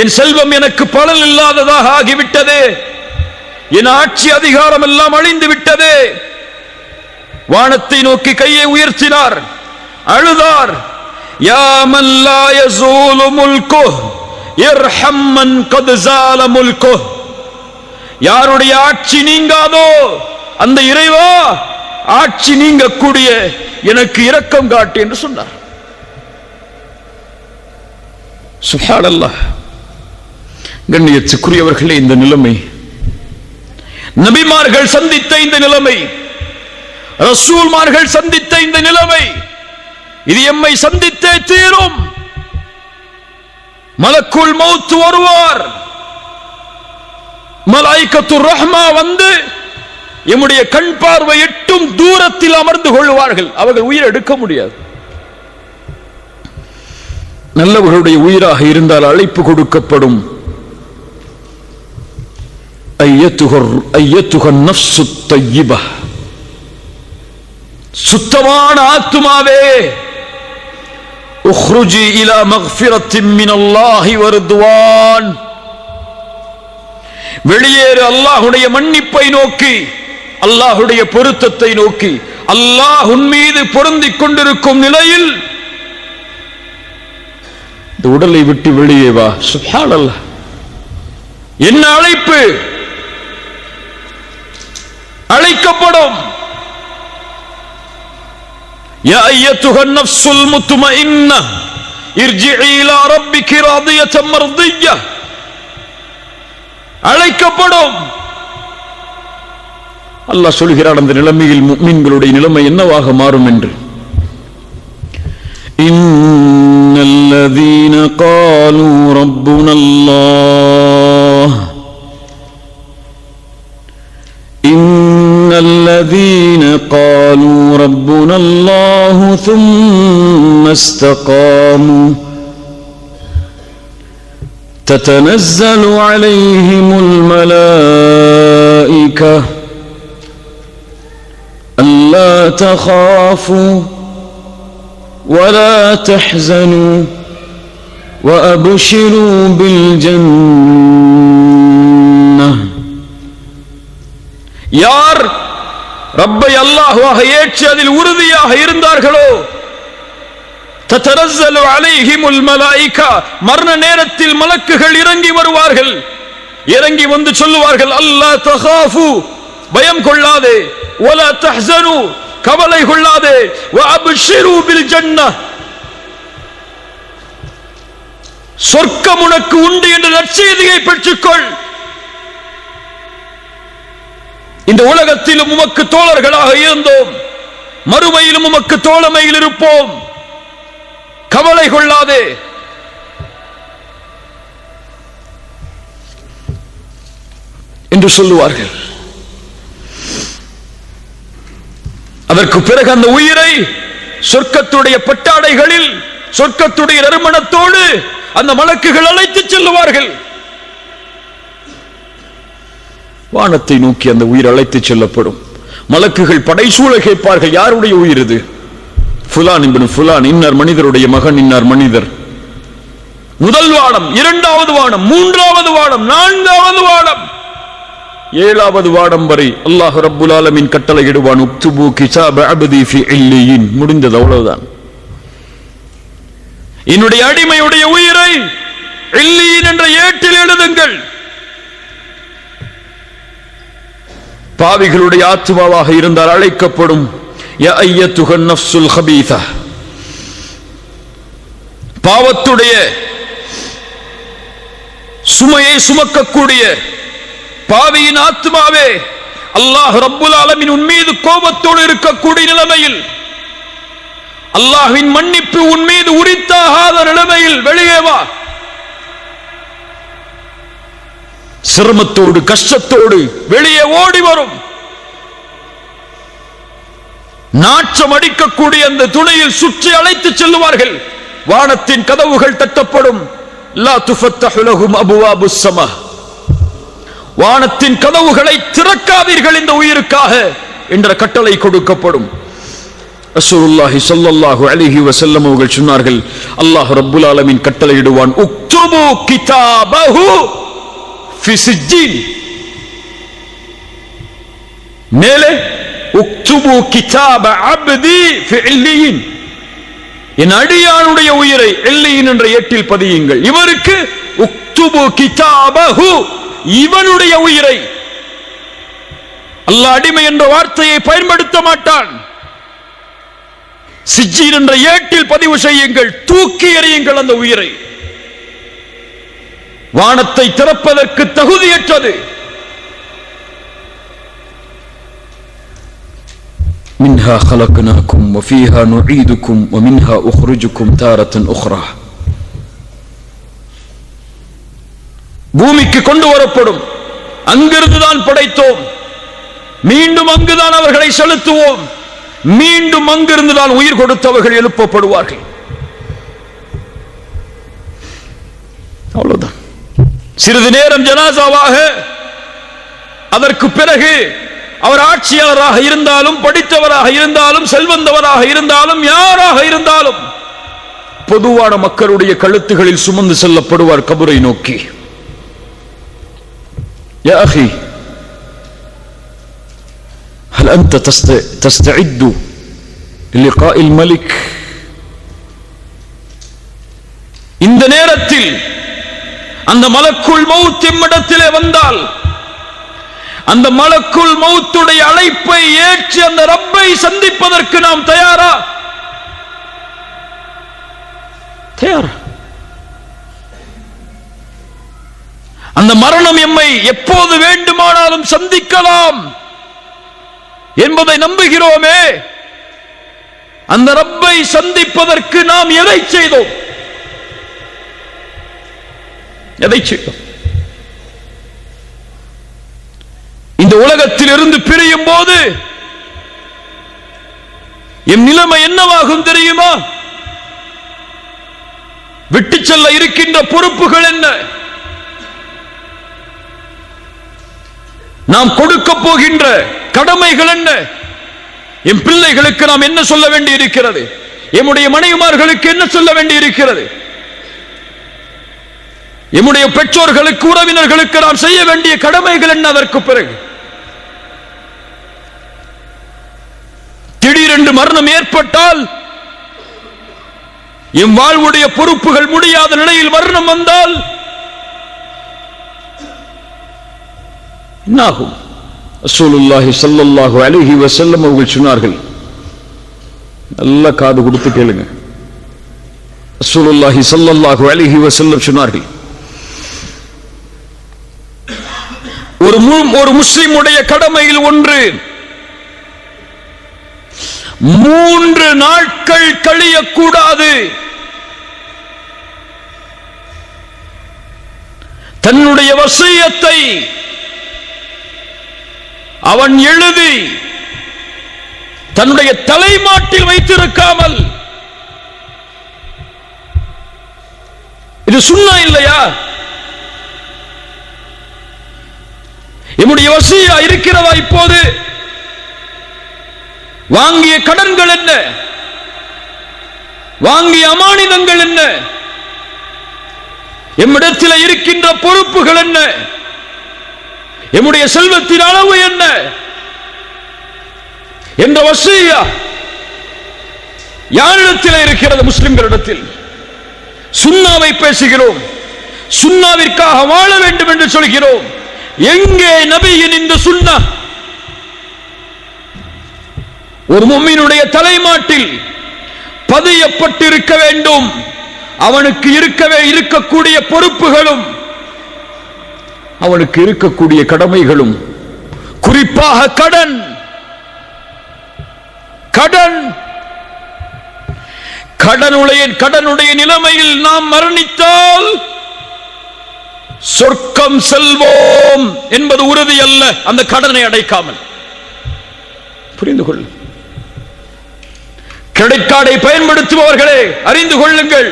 A: என் செல்வம் எனக்கு பலன் இல்லாததாக ஆகிவிட்டதே, என் ஆட்சி அதிகாரம் எல்லாம் அழிந்து விட்டதே. வானத்தை நோக்கி கையை உயர்த்தினார், அழுதார். யா மன் லா யஸூலு முல்குஹ் இர்ஹம் மன் கத் ஸால முல்குஹ். யாருடைய ஆட்சி நீங்காதோ அந்த இறைவா, ஆட்சி நீங்கக்கூடிய எனக்கு இரக்கம் காட்டு என்று சொன்னார். சுப்ஹானல்லாஹ். கண்ணியத்துக்குரியவர்களே, இந்த நிலைமை நபிமார்கள் சந்தித்த இந்த நிலைமை, ரசூல்மார்கள் சந்தித்த இந்த நிலைமை, இது எம்மை சந்தித்தே தீரும். மலக்குல் மௌத் வருவார், மலாயிகத்துர் ரஹ்மா வந்து எம்முடைய கண் பார்வை எட்டும் தூரத்தில் அமர்ந்து கொள்வார்கள். அவர்கள் உயிர் எடுக்க முடியாது. நல்லவர்களுடைய உயிராக இருந்தால் அழைப்பு கொடுக்கப்படும். ஐயத்துகன் நஃப்ஸு தய்யிபா, சுத்தமான ஆத்துமாவே, உக்ருஜி இலா மக்ஃபிரத்தின் மினல்லாஹி வ ரிதுவான், வெளியேறு அல்லாஹ்வுடைய மன்னிப்பை நோக்கி, அல்லாஹ்வுடைய பொருத்தத்தை நோக்கி. அல்லாஹ் உன் மீது பொருந்திக் கொண்டிருக்கும் நிலையில் இந்த உடலை விட்டு வெளியே வா. சுப்ஹானல்லாஹ். என்ன அழைப்பு! அழைக்கப்படும். யா அய்யத்துஹன் நஃப்ஸுல் முத்மஇன்னா இர்ஜிஇ இலா ரப்பிகி ராதியத்தன் மர்திய்யா. அழைக்கப்படும். அல்லாஹ் சொல்கிறான், அந்த நிலைமையில் முஃமின்களுடைய நிலைமை என்னவாக மாறும் என்று. இன்னல்லதீன காலூ ரப்புனல்லாஹ், இன்னல்லதீன காலூ ரப்புனல்லாஹு ثم استقاموا تتنزل عليهم الملائكة ألا تخافوا ولا تحزنوا وأبشروا بالجنة. யார் ரப்பை அல்லாஹ்வாக ஏற்று அதில் உறுதியாக இருந்தார்களோ, தத்தனஸ்ஸலு அலைஹிமுல் மலாயிகா, மரண நேரத்தில் மலக்குகள் இறங்கி வருவார்கள். இறங்கி வந்து சொல்லுவார்கள், அல்லா தகாஃபு, பயம் கொள்ளாதே, வலா தஹ்ஸனு, கவலை கொள்ளாதே, வ அப்ஷிரு பில் ஜன்னah, சொர்க்கம் உனக்கு உண்டு என்ற நற்செய்தியை பெற்றுக்கொள். இந்த உலகத்திலும் உமக்கு தோழர்களாக இருந்தோம், மறுமையிலும் உமக்கு தோழமையில் இருப்போம், கவலை கொள்ளாதே. என்று சொல்லுவார்கள். அதற்கு பிறகு அந்த உயிரை சொர்க்கத்துடைய பட்டாடைகளில், சொர்க்கத்துடைய நறுமணத்தோடு அந்த மலக்குகள் அழைத்து செல்லுவார்கள். வானத்தை நோக்கி அந்த உயிர் அழைத்து செல்லப்படும். மலக்குகள் படைசூழ கேட்பார்கள், யாருடைய உயிர் இது? ஃபுலான் இப்னு ஃபுலான், இன்னார் மனிதருடைய மகன், இன்னார் மனிதர். முதல் வானம், இரண்டாவது வானம், மூன்றாவது வானம், நான்காவது வானம், ஏழாவது வானம் வரை அல்லாஹ் ரப்புல் ஆலமீன் கட்டளையிடுவான், உக்துபு கிதாப அப்தி ஃபி இல்லியின். முடிந்தது, அவ்வளவுதான். என்னுடைய அடிமையுடைய உயிரை இல்லியின் என்ற ஏட்டில் எழுதுங்கள். பாவிகளுடைய ஆத்துமாவாக இருந்தால் அழைக்கப்படும், யா அய்யத்துஹன் நஃப்ஸுல் ஹபீஸா, பாவத்துடைய சுமையை சுமக்கக்கூடிய பாவியின் ஆத்மாவே, அல்லாஹ் ரப்புல் ஆலமீன் உன் மீது கோபத்தோடு இருக்கக்கூடிய நிலைமையில், அல்லாஹ்வின் மன்னிப்பு உன் மீது உரித்தாகாத நிலைமையில் வெளியே வா. சிரமத்தோடு கஷ்டத்தோடு வெளியே ஓடி வரும். நாற்றம் அடிக்கக்கூடிய அந்த துணையில் சுற்றி அழைத்து செல்லுவார்கள். வானத்தின் கதவுகள் தட்டப்படும். லா துஃபத்தஹு லஹும் அபுவாபுஸ் ஸமா, வானத்தின் கதவுகளை திறக்காதீர்கள் இந்த உயிருக்காக என்ற கட்டளை கொடுக்கப்படும். ரசூலுல்லாஹி ஸல்லல்லாஹு அலைஹி வஸல்லம் அவர்கள் சொன்னார்கள், அல்லாஹ் ரப்புல் ஆலமீன் கட்டளையிடுவான், உக்துபு கிதாபஹு ஃபி சிஜ்ஜீன், மேலே உக்துபு கிதாப அப்தி ஃபி இல்லியின், என் அடியானுடைய உயிரை இல்லியின் என்ற ஏட்டில் பதியுங்கள். இவருக்கு உக்துபு கிதாபஹு, இவனுடைய உயிரை. அல்லாஹ் அடிமை என்ற வார்த்தையை பயன்படுத்த மாட்டான். சிஜ்ஜீன் என்ற ஏட்டில் பதிவு செய்யுங்கள், தூக்கி எறியுங்கள் அந்த உயிரை. வானத்தை திறப்பதற்கு தகுதியற்றது. மின்ஹா خلقناكم وفيها نعيدكم ومنها أخرجكم تارة أخرى. பூமிக்கு கொண்டு வரப்படும், அங்கிருந்து தான் படைத்தோம், மீண்டும் அங்குதான் அவர்களை செலுத்துவோம், மீண்டும் அங்கிருந்து தான் உயிர் கொடுத்தவர்கள் எழுப்பப்படுவார்கள். அவ்வளவுதான். சிறிது நேரம் ஜனாசாவாக, அதற்கு பிறகு அவர் ஆட்சியாளராக இருந்தாலும், படித்தவராக இருந்தாலும், செல்வந்தவராக இருந்தாலும், யாராக இருந்தாலும் பொதுவான மக்களுடைய கழுத்துகளில் சுமந்து செல்லப்படுவார் கபரை நோக்கி. யா அஹி ஹல் அன்த தஸ்தஇது லிகாஇல் மலிக். இந்த நேரத்தில் அந்த மலக்குல் மௌத் நம்மிடத்திலே வந்தால், அந்த மலக்குல் மௌத்துடைய அழைப்பை ஏற்று அந்த ரப்பை சந்திப்பதற்கு நாம் தயாரா? தயாரா? அந்த மரணம் எம்மை எப்போது வேண்டுமானாலும் சந்திக்கலாம் என்பதை நம்புகிறோமே. அந்த ரப்பை சந்திப்பதற்கு நாம் எதை செய்தோம்? எதை செய்தோம்? இந்த உலகத்தில் இருந்து பிரியும் போது என் நிலைமை என்னவாகும் தெரியுமா? விட்டு செல்ல இருக்கின்ற பொறுப்புகள் என்ன? நாம் கொடுக்க போகின்ற கடமைகள் என்ன? என் பிள்ளைகளுக்கு நாம் என்ன சொல்ல வேண்டி இருக்கிறது? எம்முடைய மனைவிமார்களுக்கு என்ன சொல்ல வேண்டி இருக்கிறது? எம்முடைய பெற்றோர்களுக்கு, உறவினர்களுக்கு நாம் செய்ய வேண்டிய கடமைகள் என்ன? அதற்கு பிறகு திடீரென்று மரணம் ஏற்பட்டால், எம் வாழ்வுடைய பொறுப்புகள் முடியாத நிலையில் மரணம் வந்தால் என்னாகும்? ரசூலுல்லாஹி ஸல்லல்லாஹு அலைஹி வஸல்லம் அவர்கள் சொன்னார்கள், நல்ல காது கொடுத்து கேளுங்க. ரசூலுல்லாஹி ஸல்லல்லாஹு அலைஹி வஸல்லம் சொன்னார்கள், ஒரு முஸ்லிமுடைய கடமையில் ஒன்று 3 நாட்கள் கழியக்கூடாது. தன்னுடைய வசியத்தை அவன் எழுதி தன்னுடைய தலைமாட்டில் வைத்திருக்காமல், இது சுன்னா இல்லையா? என்னுடைய வசியா இருக்கிறதா? இப்போது வாங்கிய கடன்கள் என்ன? வாங்கிய அமானிதங்கள் என்ன? எம்மிடத்தில் இருக்கின்ற பொறுப்புகள் என்ன? எம்முடைய செல்வத்தின் அளவு என்ன என்ற வசியா யாரிடத்தில் இருக்கிறது? முஸ்லிம்களிடத்தில். சுன்னாவை பேசுகிறோம், சுன்னாவிற்காக வாழ வேண்டும் என்று சொல்கிறோம். எங்கே நபியின் இந்த சுன்னா? ஒரு முஃமினுடைய தலைமாட்டில் பதியப்பட்டிருக்க வேண்டும். அவனுக்கு இருக்கக்கூடிய பொறுப்புகளும் அவனுக்கு இருக்கக்கூடிய கடமைகளும், குறிப்பாக கடன். கடனுடைய நிலைமையில் நாம் மரணித்தால் சொர்க்கம் செல்வோம் என்பது உறுதி அல்ல, அந்த கடனை அடைக்காமல். புரிந்து கொள். கிரெடிட் கார்டை பயன்படுத்துபவர்களே அறிந்து கொள்ளுங்கள்,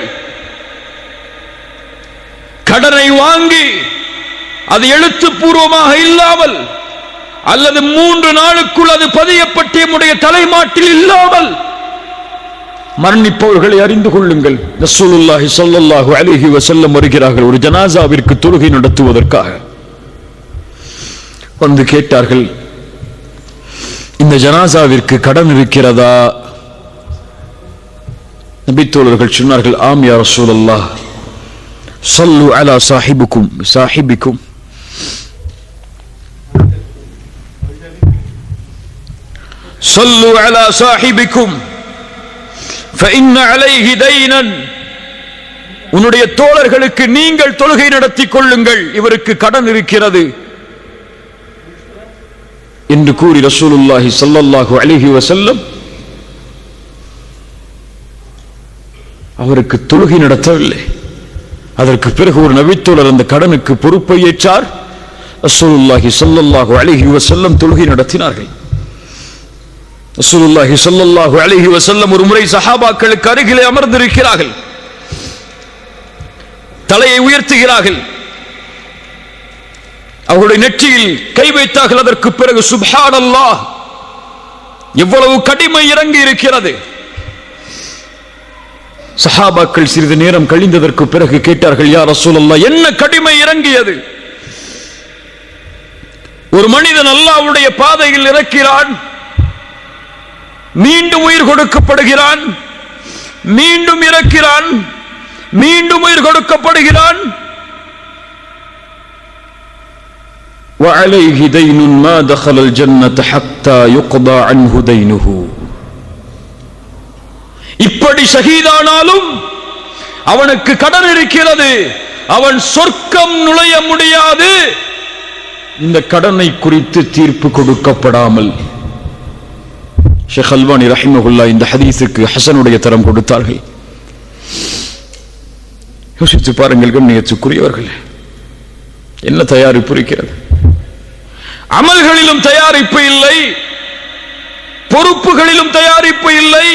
A: கடனை வாங்கி அது எழுத்துப்பூர்வமாக இல்லாமல் அல்லது 3 நாளுக்குள் அது பதியப்பட்ட நம்முடைய தலைமாட்டில் இல்லாமல் மரணிப்பவர்களை அறிந்து கொள்ளுங்கள். ரசூலுல்லாஹி ஸல்லல்லாஹு அலைஹி வஸல்லம் வருகிறார்கள் ஒரு ஜனாசாவிற்கு தொழுகை நடத்துவதற்காக. வந்து கேட்டார்கள், இந்த ஜனாசாவிற்கு கடன் இருக்கிறதா? நபித்தோழர்கள் சொன்னார்கள், ஆம் யா ரசூலல்லாஹ், ஸல்லு அலா சாஹிபிக்கும் ஸல்லு அலா சாஹிபிக்கும் ஃபஇன்ன அலைஹி தைனன். உன்னுடைய தோழர்களுக்கு நீங்கள் தொழுகை நடத்திக் கொள்ளுங்கள், இவருக்கு கடன் இருக்கிறது என்று கூறி ரசூலுல்லாஹி ஸல்லல்லாஹு அலைஹி வஸல்லம் அவருக்கு தொழுகை நடத்தவில்லை. அதற்கு பிறகு ஒரு நபித்தோழர் அந்த கடனுக்கு பொறுப்பை ஏற்றார். ரசூலுல்லாஹி ஸல்லல்லாஹு அலைஹி வஸல்லம் தொழுகை நடத்தினார்கள். ரசூலுல்லாஹி ஸல்லல்லாஹு அலைஹி வஸல்லம் ஒரு முறை சஹாபாக்களுக்கு அருகிலே அமர்ந்திருக்கிறார்கள். தலையை உயர்த்துகிறார்கள். அவருடைய நெற்றியில் கை வைத்தார்கள். அதற்கு பிறகு சுப்ஹானல்லாஹ், எவ்வளவு கடிமை இறங்கி இருக்கிறது. சஹாபாக்கள் சிறிது நேரம் கழிந்ததற்கு பிறகு கேட்டார்கள், யா ரசூலல்லாஹ், என்ன கடிமை இறங்கியது? ஒரு மனிதன் அல்லாஹ்வுடைய பாதையில் இறக்கிறான், மீண்டும் உயிர் கொடுக்கப்படுகிறான், மீண்டும் இறக்கிறான், மீண்டும் உயிர் கொடுக்கப்படுகிறான். وعليه دين ما دخل الجنة حتى يقضى عنه دينه. இப்படி ஷஹீதானாலும் அவனுக்கு கடன் இருக்கிறது, அவன் சொர்க்கம் நுழைய முடியாது, இந்த கடனை குறித்து தீர்ப்பு கொடுக்கப்படாமல். ஷேக் அல்பானி ரஹிமஹுல்லாஹ் இந்த ஹதீஸுக்கு ஹசனுடைய தரம் கொடுத்தார்கள். யோசித்து பாருங்கள் கண்ணியத்துக்குரியவர்களே, என்ன தயாரிப்பு இருக்கிறது? அமல்களிலும் தயாரிப்பு இல்லை, பொறுப்புகளிலும் தயாரிப்பு இல்லை,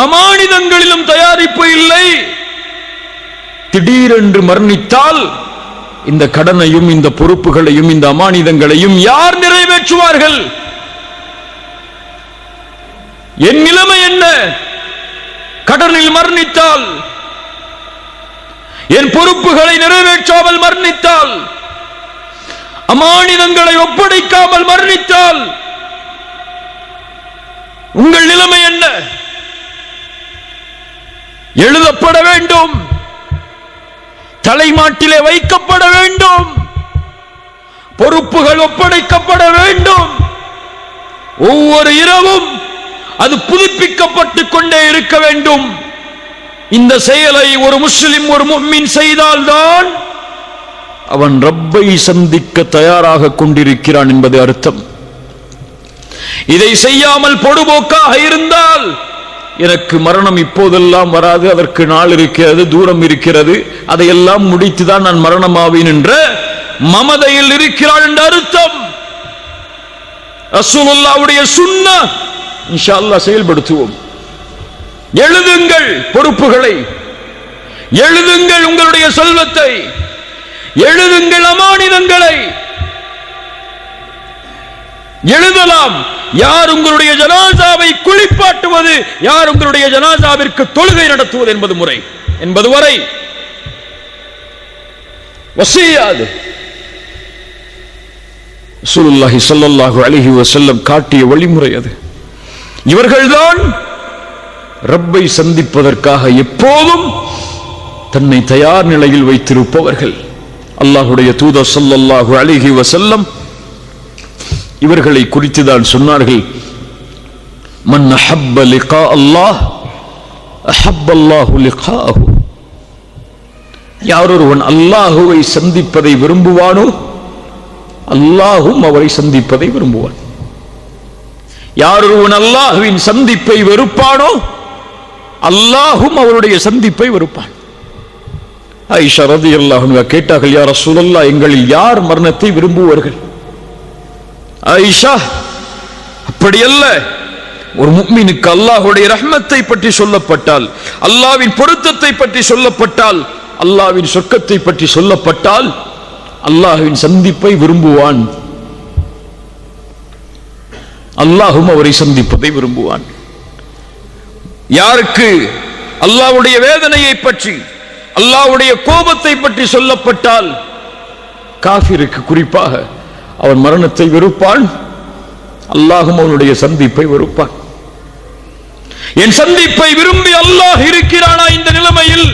A: அமானிதங்களிலும் தயாரிப்பு இல்லை. திடீரென்று மரணித்தால் இந்த கடனையும் இந்த பொறுப்புகளையும் இந்த அமானிதங்களையும் யார் நிறைவேற்றுவார்கள்? என் நிலைமை என்ன? கடனில் மரணித்தால், என் பொறுப்புகளை நிறைவேற்றாமல் மரணித்தால், அமானிதங்களை ஒப்படைக்காமல் மரணித்தால் உங்கள் நிலைமை என்ன? எழுதப்பட வேண்டும், தலைமாட்டிலே வைக்கப்பட வேண்டும், பொறுப்புகள் ஒப்படைக்கப்பட வேண்டும். ஒவ்வொரு இரவும் அது புதுப்பிக்கப்பட்டுக் கொண்டே இருக்க வேண்டும். இந்த செயலை ஒரு முஸ்லிம், ஒரு முஃமின் செய்தால்தான் அவன் ரப்பை சந்திக்க தயாராக கொண்டிருக்கிறான் என்பது அர்த்தம். இதை செய்யாமல் பொடுபோக்காக இருந்தால், எனக்கு மரணம் இப்போதெல்லாம் வராது, அதற்கு நாள் இருக்கிறது, தூரம் இருக்கிறது, அதையெல்லாம் முடித்துதான் நான் மரணமாவேன் என்ற மமதையில் இருக்கிறான் என்ற அர்த்தம். ரசூலுல்லாஹ்வுடைய சுன்னah இன்ஷா அல்லாஹ் செயல்படுத்துவோம். எழுதுங்கள் பொறுப்புகளை, எழுதுங்கள் உங்களுடைய செல்வத்தை, எழுதுங்கள் அமானிதங்களை. எழுதலாம், யார் உங்களுடைய ஜனாசாவை குளிப்பாட்டுவது, யார் உங்களுடைய ஜனாசாவிற்கு தொழுகை நடத்துவது என்பது முறை என்பது வரை வசியாது. ரசூலுல்லாஹி ஸல்லல்லாஹு அலைஹி வஸல்லம் காட்டிய வழிமுறை அது. இவர்கள்தான் ரப்பை சந்திப்பதற்காக எப்போதும் தன்னை தயார் நிலையில் வைத்திருப்பவர்கள். அல்லாஹ்வுடைய தூதர் ஸல்லல்லாஹு அலைஹி வஸல்லம் இவர்களை குறித்து தான் சொன்னார்கள், மன் அஹப்ப லிகா அல்லாஹ் அஹப்ப அல்லாஹு லிகாஹு. யார் ஒருவன் அல்லாஹுவை சந்திப்பதை விரும்புவானோ அல்லாஹும் அவரை சந்திப்பதை விரும்புவான். யார் ஒருவன் அல்லாஹுவின் சந்திப்பை வெறுப்பானோ அல்லாஹும் அவருடைய சந்திப்பை வெறுப்பான். ஆயிஷா ரலியல்லாஹு அன்ஹா கேட்டார்கள், யா ரசூலல்லாஹ், எங்களில் யார் மரணத்தை விரும்புவார்கள்? ஆயிஷா, அப்படியல்ல, ஒரு முஃமினுக்கு அல்லாஹ்வுடைய ரஹ்மத்தை பற்றி சொல்லப்பட்டால், அல்லாஹ்வின் பொருத்தத்தை பற்றி சொல்லப்பட்டால், அல்லாஹ்வின் சொர்க்கத்தை பற்றி சொல்லப்பட்டால் அல்லாஹ்வின் சந்திப்பை விரும்புவான், அல்லாஹும் அவரை சந்திப்பதை விரும்புவான். யாருக்கு அல்லாஹ்வுடைய வேதனையை பற்றி, அல்லாஹ்வுடைய கோபத்தை பற்றி சொல்லப்பட்டால், காஃபிருக்கு குறிப்பாக அவன் மரணத்தை வெறுப்பான், அல்லாஹும் அவனுடைய சந்திப்பை வெறுப்பான். என் சந்திப்பை விரும்பி அல்லாஹ் இருக்கிறானா இந்த நிலைமையில்?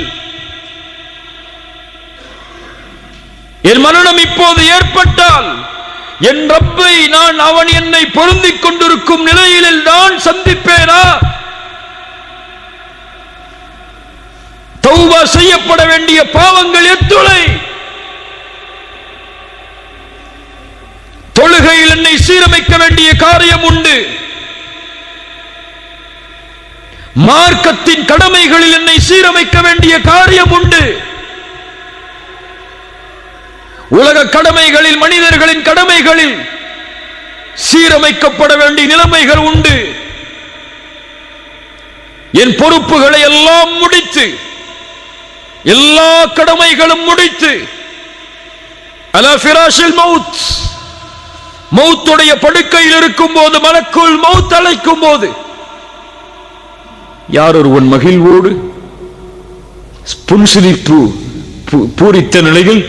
A: என் மரணம் இப்போது ஏற்பட்டால் என் ரப்பை நான் அவன் என்னை பொருந்திக் கொண்டிருக்கும் நிலையில் நான் சந்திப்பேனா? தௌபா செய்யப்பட வேண்டிய பாவங்கள் எத்துணை! தொழுகையில் என்னை சீரமைக்க வேண்டிய காரியம் உண்டு. மார்க்கத்தின் கடமைகளில் என்னை சீரமைக்க வேண்டிய காரியம் உண்டு. உலக கடமைகளில், மனிதர்களின் கடமைகளில் சீரமைக்கப்பட வேண்டிய நிலைமைகள் உண்டு. என் பொறுப்புகளை எல்லாம் முடித்து, எல்லா கடமைகளும் முடித்து, அலா ஃபிராஷில் மவுத், மவுத்துடைய படுக்கையில் இருக்கும் போது, மலக்குல் மவுத் அழைக்கும் போது, யார் ஒருவன் மகிழ்வோடு புன்சிரிப்பு பூரித்த நிலையில்,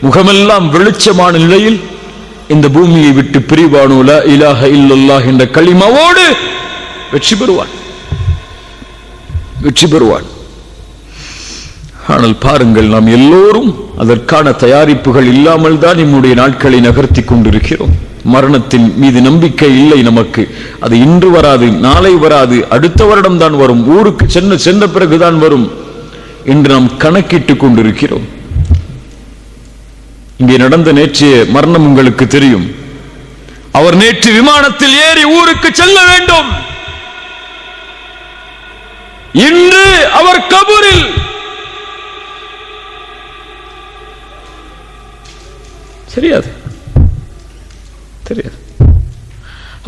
A: முகமெல்லாம் வெளிச்சமான நிலையில் இந்த பூமியை விட்டு பிரிவானோ லா இலாஹ இல்லல்லாஹ் என்ற கலிமாவோடு வெற்றி பெறுவான், வெற்றி பெறுவான். ஆனால் பாருங்கள், நாம் எல்லோரும் அதற்கான தயாரிப்புகள் இல்லாமல் தான் நம்முடைய நாட்களை நகர்த்தி கொண்டிருக்கிறோம். மரணத்தின் மீது நம்பிக்கை இல்லை நமக்கு. அது இன்று வராது, நாளை வராது, அடுத்த வருடம் தான் வரும், ஊருக்கு சென்ற பிறகுதான் வரும் என்று நாம் கணக்கிட்டுக் கொண்டிருக்கிறோம். இங்கே நடந்த நேற்றைய மரணம் உங்களுக்கு தெரியும். அவர் நேற்று விமானத்தில் ஏறி ஊருக்கு செல்ல வேண்டும். இன்று அவர் கபூரில். தெரியாது, தெரியாது.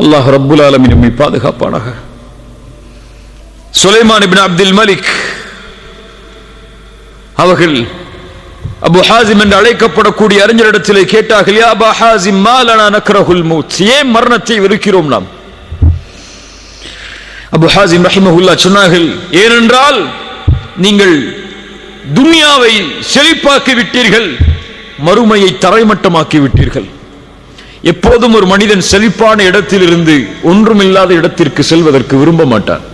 A: அல்லாஹ் ரப்புல் ஆலமீன் நம்மை பாதுகாப்பானாக. சுலைமான் இப்னு அப்துல் மலிக் அவர்கள் அபு ஹாசிம் என்று அழைக்கப்படக்கூடிய அறிஞரிடத்திலே கேட்டார்கள், யா அபா ஹாசிம் மா லனா நக்ரஹுல் மௌத், ஏன் மரணத்தை வெறுக்கிறோம் நாம்? அபு ஹாசிம் ரஹிமஹுல்லாஹ் சொன்னார்கள், ஏனென்றால் நீங்கள் துன்யாவை செழிப்பாக்கி விட்டீர்கள், மறுமையை தரைமட்டமாக்கி விட்டீர்கள். எப்போதும் ஒரு மனிதன் செழிப்பான இடத்திலிருந்து ஒன்றுமில்லாத இடத்திற்கு செல்வதற்கு விரும்ப மாட்டான்.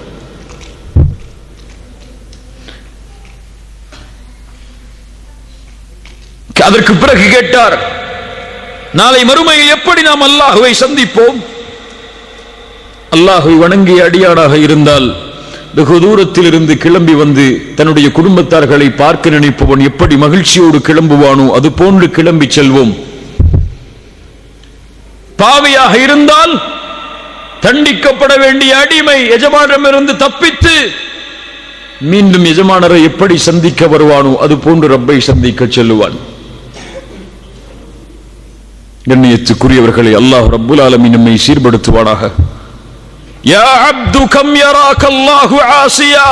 A: அதற்கு பிறகு கேட்டார், நாளை மறுமையில் எப்படி நாம் அல்லாஹுவை சந்திப்போம்? அல்லாஹுவை வணங்கிய அடியானாக இருந்தால் வெகு தூரத்தில் இருந்து கிளம்பி வந்து தன்னுடைய குடும்பத்தார்களை பார்க்க நினைப்பவன் எப்படி மகிழ்ச்சியோடு கிளம்புவானோ அது போன்று கிளம்பி செல்வோம். பாவியாக இருந்தால் தண்டிக்கப்பட வேண்டிய அடிமை எஜமானரிடமிருந்து தப்பித்து மீண்டும் எஜமானரை எப்படி சந்திக்க வருவானோ அது போன்று ரப்பை சந்திக்க செல்லுவான். கண்ணியத்துக்குரியவர்களை, அல்லாஹ் ரப்புல் ஆலமீன் நம்மை சீர்படுத்துவானாக. யா அப்து கம் யராக அல்லாஹு ஆசியா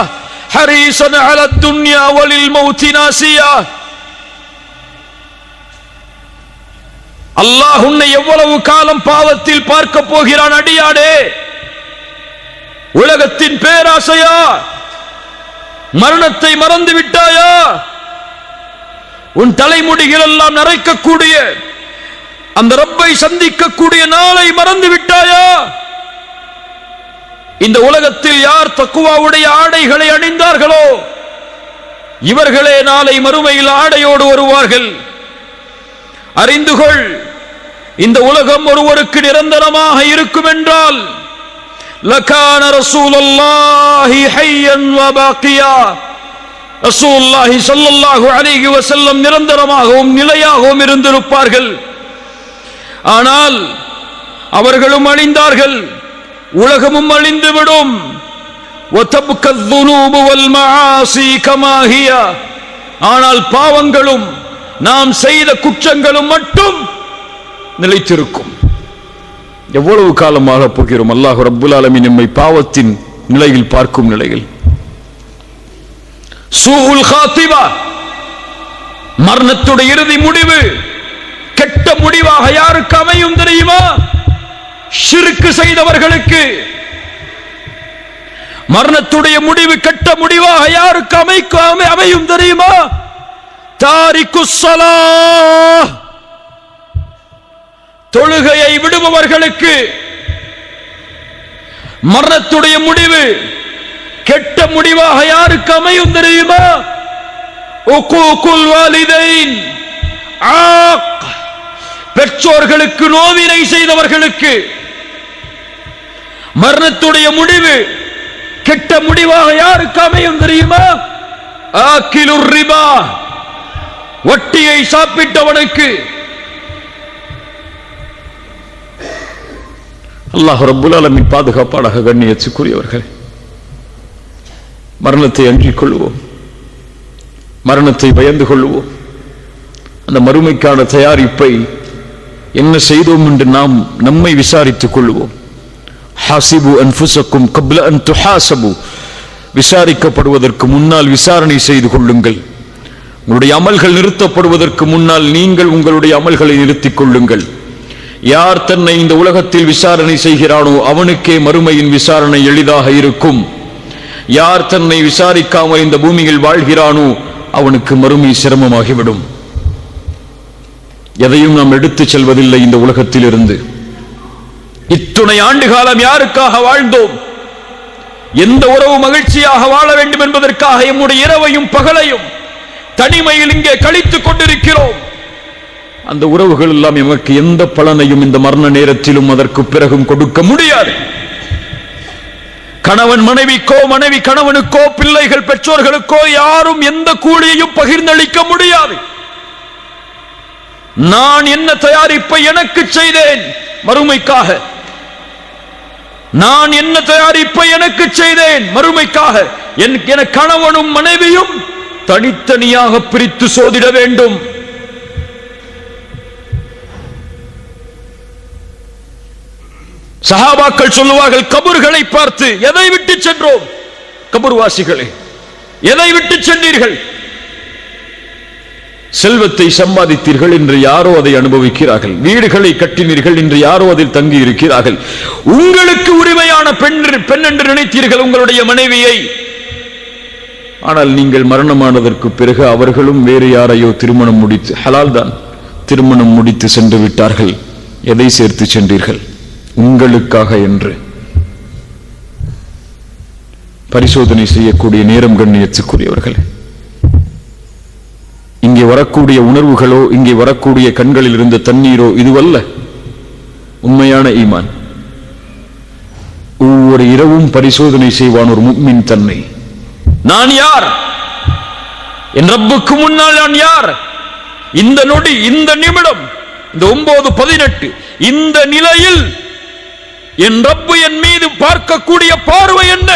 A: ஹரீஸன் அலா துன்யா வலில் மௌத் நாசியா. அல்லாஹ் உன்னை எவ்வளவு காலம் பாவத்தில் பார்க்க போகிறான் அடியாடே? உலகத்தின் பேராசையா? மரணத்தை மறந்து விட்டாயா? உன் தலைமுடிகள் எல்லாம் நரைக்கக்கூடிய அந்த ரப்பை சந்திக்கக்கூடிய நாளை மறந்து விட்டாயா? இந்த உலகத்தில் யார் தக்குவாவுடைய ஆடைகளை அணிந்தார்களோ இவர்களே நாளை மறுமையில் ஆடையோடு வருவார்கள். அறிந்துகொள், இந்த உலகம் ஒருவருக்கு நிரந்தரமாக இருக்கும் என்றால் லகான ரசூலுல்லாஹி ஹய்யன் வ பாக்கியா, ரசூலுல்லாஹி ஸல்லல்லாஹு அலைஹி வஸல்லம் நிரந்தரமாகவும் நிலையாகவும் இருந்திருப்பார்கள். ஆனால் அவர்களும் அழிந்தார்கள், உலகமும் அழிந்துவிடும். ஆனால் பாவங்களும் நாம் செய்த குற்றங்களும் மட்டும் நிலைத்திருக்கும். எவ்வளவு காலமாக போகிறோம்? அல்லாஹ் ரப்புல் ஆலமீன் நம்மை பாவத்தின் நிலையில் பார்க்கும் நிலையில். சூஉல் காத்திபா, மரணத்துடைய இறுதி முடிவு கெட்ட முடிவாக யாருக்கு அமையும் தெரியுமா? ஷிர்க் செய்தவர்களுக்கு. மரணத்துடைய முடிவு கெட்ட முடிவாக யாருக்கு அமையும் தெரியுமா? தாரிக்குஸ் ஸலாஹ், தொழுகையை விடுபவர்களுக்கு மரணத்துடைய முடிவு கெட்ட முடிவாக யாருக்கு அமையும் தெரியுமா? உக்கூகுல் வாலிதைன், பெற்றோர்களுக்கு நோவினை செய்தவர்களுக்கு மரணத்துடைய முடிவு கெட்ட முடிவாக யாருக்கு அமையும் தெரியுமா? ஆக்கிலுர் ரிபா, வட்டியை சாப்பிட்டவனுக்கு. அல்லாஹ் ரப்புல் ஆலமீன் பாதுகாப்பானாக. கண்ணியத்துக்குரியவர்கள், மரணத்தை அஞ்சிக் கொள்வோம், மரணத்தை பயந்து கொள்வோம். அந்த மறுமைக்கான தயாரிப்பை என்ன செய்தோம் என்று நாம் நம்மை விசாரித்துக் கொள்வோம். ஹாசிபு அன்ஃபுஸக்கும் கப்ல அன் துஹாசபு, விசாரிக்கப்படுவதற்கு முன்னால் விசாரணை செய்து கொள்ளுங்கள். உங்களுடைய அமல்கள் நிறுத்தப்படுவதற்கு முன்னால் நீங்கள் உங்களுடைய அமல்களை நிறுத்திக் கொள்ளுங்கள். யார் தன்னை இந்த உலகத்தில் விசாரணை செய்கிறானோ அவனுக்கே மறுமையின் விசாரணை எளிதாக இருக்கும். யார் தன்னை விசாரிக்காமல் இந்த பூமியில் வாழ்கிறானோ அவனுக்கு மறுமை சிரமமாகிவிடும். எதையும் நாம் எடுத்துச் செல்வதில்லை இந்த உலகத்தில் இருந்து. இத்துணை ஆண்டு காலம் யாருக்காக வாழ்ந்தோம்? எந்த உறவு மகிழ்ச்சியாக வாழ வேண்டும் என்பதற்காக எம்முடைய இரவையும் பகலையும் தனிமையில் இங்கே கழித்துக் கொண்டிருக்கிறோம். அந்த உறவுகள் எல்லாம் எமக்கு எந்த பலனையும் இந்த மரண நேரத்திலும் அதற்கு பிறகும் கொடுக்க முடியாது. கணவன் மனைவிக்கோ, மனைவி கணவனுக்கோ, பிள்ளைகள் பெற்றோர்களுக்கோ யாரும் எந்த கூலியையும் பகிர்ந்தளிக்க முடியாது. நான் என்ன தயாரிப்பை எனக்கு செய்தேன் மறுமைக்காக? நான் என்ன தயாரிப்பை எனக்கு செய்தேன் மறுமைக்காக? என கணவனும் மனைவியும் தனித்தனியாக பிரித்து சோதிட வேண்டும். சஹாபாக்கள் சொல்லுவார்கள், கபர்களை பார்த்து, எதை விட்டு சென்றோம்? கபர்வாசிகளே, எதை விட்டு சென்றீர்கள்? செல்வத்தை சம்பாதித்தீர்கள், இன்று யாரோ அதை அனுபவிக்கிறார்கள். வீடுகளை கட்டினீர்கள், இன்று யாரோ அதில் தங்கி இருக்கிறார்கள். உங்களுக்கு உரிமையான பெண் என்று நினைத்தீர்கள் உங்களுடைய மனைவியை. ஆனால் நீங்கள் மரணமானதற்கு பிறகு அவர்களும் வேறு யாரையோ திருமணம் முடித்து, ஹலால் தான், திருமணம் முடித்து சென்று விட்டார்கள். எதை சேர்த்து சென்றீர்கள்? உங்களுக்காக என்று பரிசோதனை செய்யக்கூடிய நேரம். கண்ணியத்துக்குரியவர்கள், இங்கே வரக்கூடிய உணர்வுகளோ, இங்கே வரக்கூடிய கண்களில் இருந்த தண்ணீரோ இதுவல்ல உண்மையான ஈமான். ஒவ்வொரு இரவும் பரிசோதனை செய்வான் ஒரு முஃமின் தன்னை. நான் யார்? என் ரப்புக்கு முன்னால் நான் யார்? இந்த நொடி, இந்த நிமிடம், இந்த 9:18 இந்த நிலையில் என் ரப்பு என் மீது பார்க்கக்கூடிய பார்வை என்ன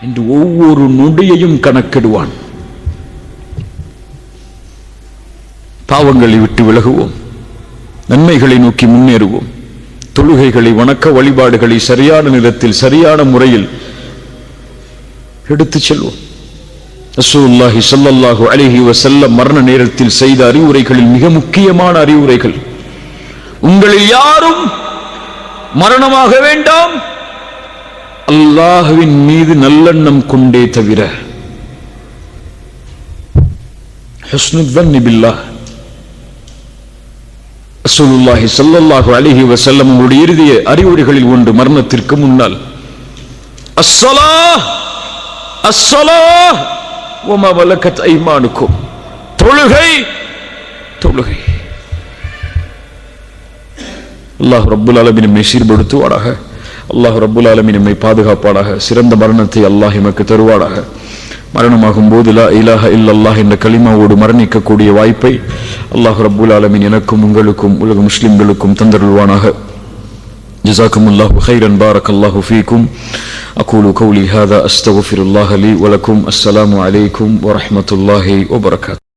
A: என்று ஒவ்வொரு நொடியையும் கணக்கிடுவான். பாவங்களை விட்டு விலகுவோம், நன்மைகளை நோக்கி முன்னேறுவோம். தொழுகைகளை, வணக்க வழிபாடுகளை சரியான நேரத்தில் சரியான முறையில் எடுத்துச் செல்வோம். ரசூலுல்லாஹி ஸல்லல்லாஹு அலைஹி வஸல்லம் மரண நேரத்தில் செய்த அறிவுரைகளில் மிக முக்கியமான அறிவுரைகள், உங்களில் யாரும் மரணமாக வேண்டாம் அல்லாஹ்வின் மீது நல்லெண்ணம் கொண்டே தவிர. ஹுஸ்னுல் ظن பில்லாஹ். ரசூலுல்லாஹி ஸல்லல்லாஹு அலைஹி வஸல்லம் அவருடைய இறுதி அறிவுரைகளில் ஒன்று, மரணத்திற்கு முன்னால் அஸ்ஸலாஹ் அஸ்ஸலாஹ் வமா மலக்கத் ஐமானுக்கும், தொழுகை தொழுகை. அல்லாஹ் ரப்புல் ஆலமீன் நம்மை சீர்படுத்துவானாக. அல்லாஹ் ரப்புல் ஆலமீன் நம்மை பாதுகாப்பானாக. சிறந்த மரணத்தை அல்லாஹ் எமக்கு தருவானாக. மரணமாகும் போது லா இலாஹ இல்லல்லாஹ் என்ற கலிமாவோடு மரணிக்கக்கூடிய வாய்ப்பை அல்லாஹ் ரப்புல் ஆலமீன் எனக்கும் உங்களுக்கும் உலக முஸ்லிம்களுக்கும் தந்தருள்வானாக. ஜஸாக்குமுல்லாஹு கைரன், பாரக்கல்லாஹு ஃபீக்கும். அகூலு கௌலி ஹாதா அஸ்தக்ஃபிருல்லாஹ லீ வலக்கும். அஸ்ஸலாமு அலைக்கும் வரஹ்மத்துல்லாஹி வபரகாத்துஹு.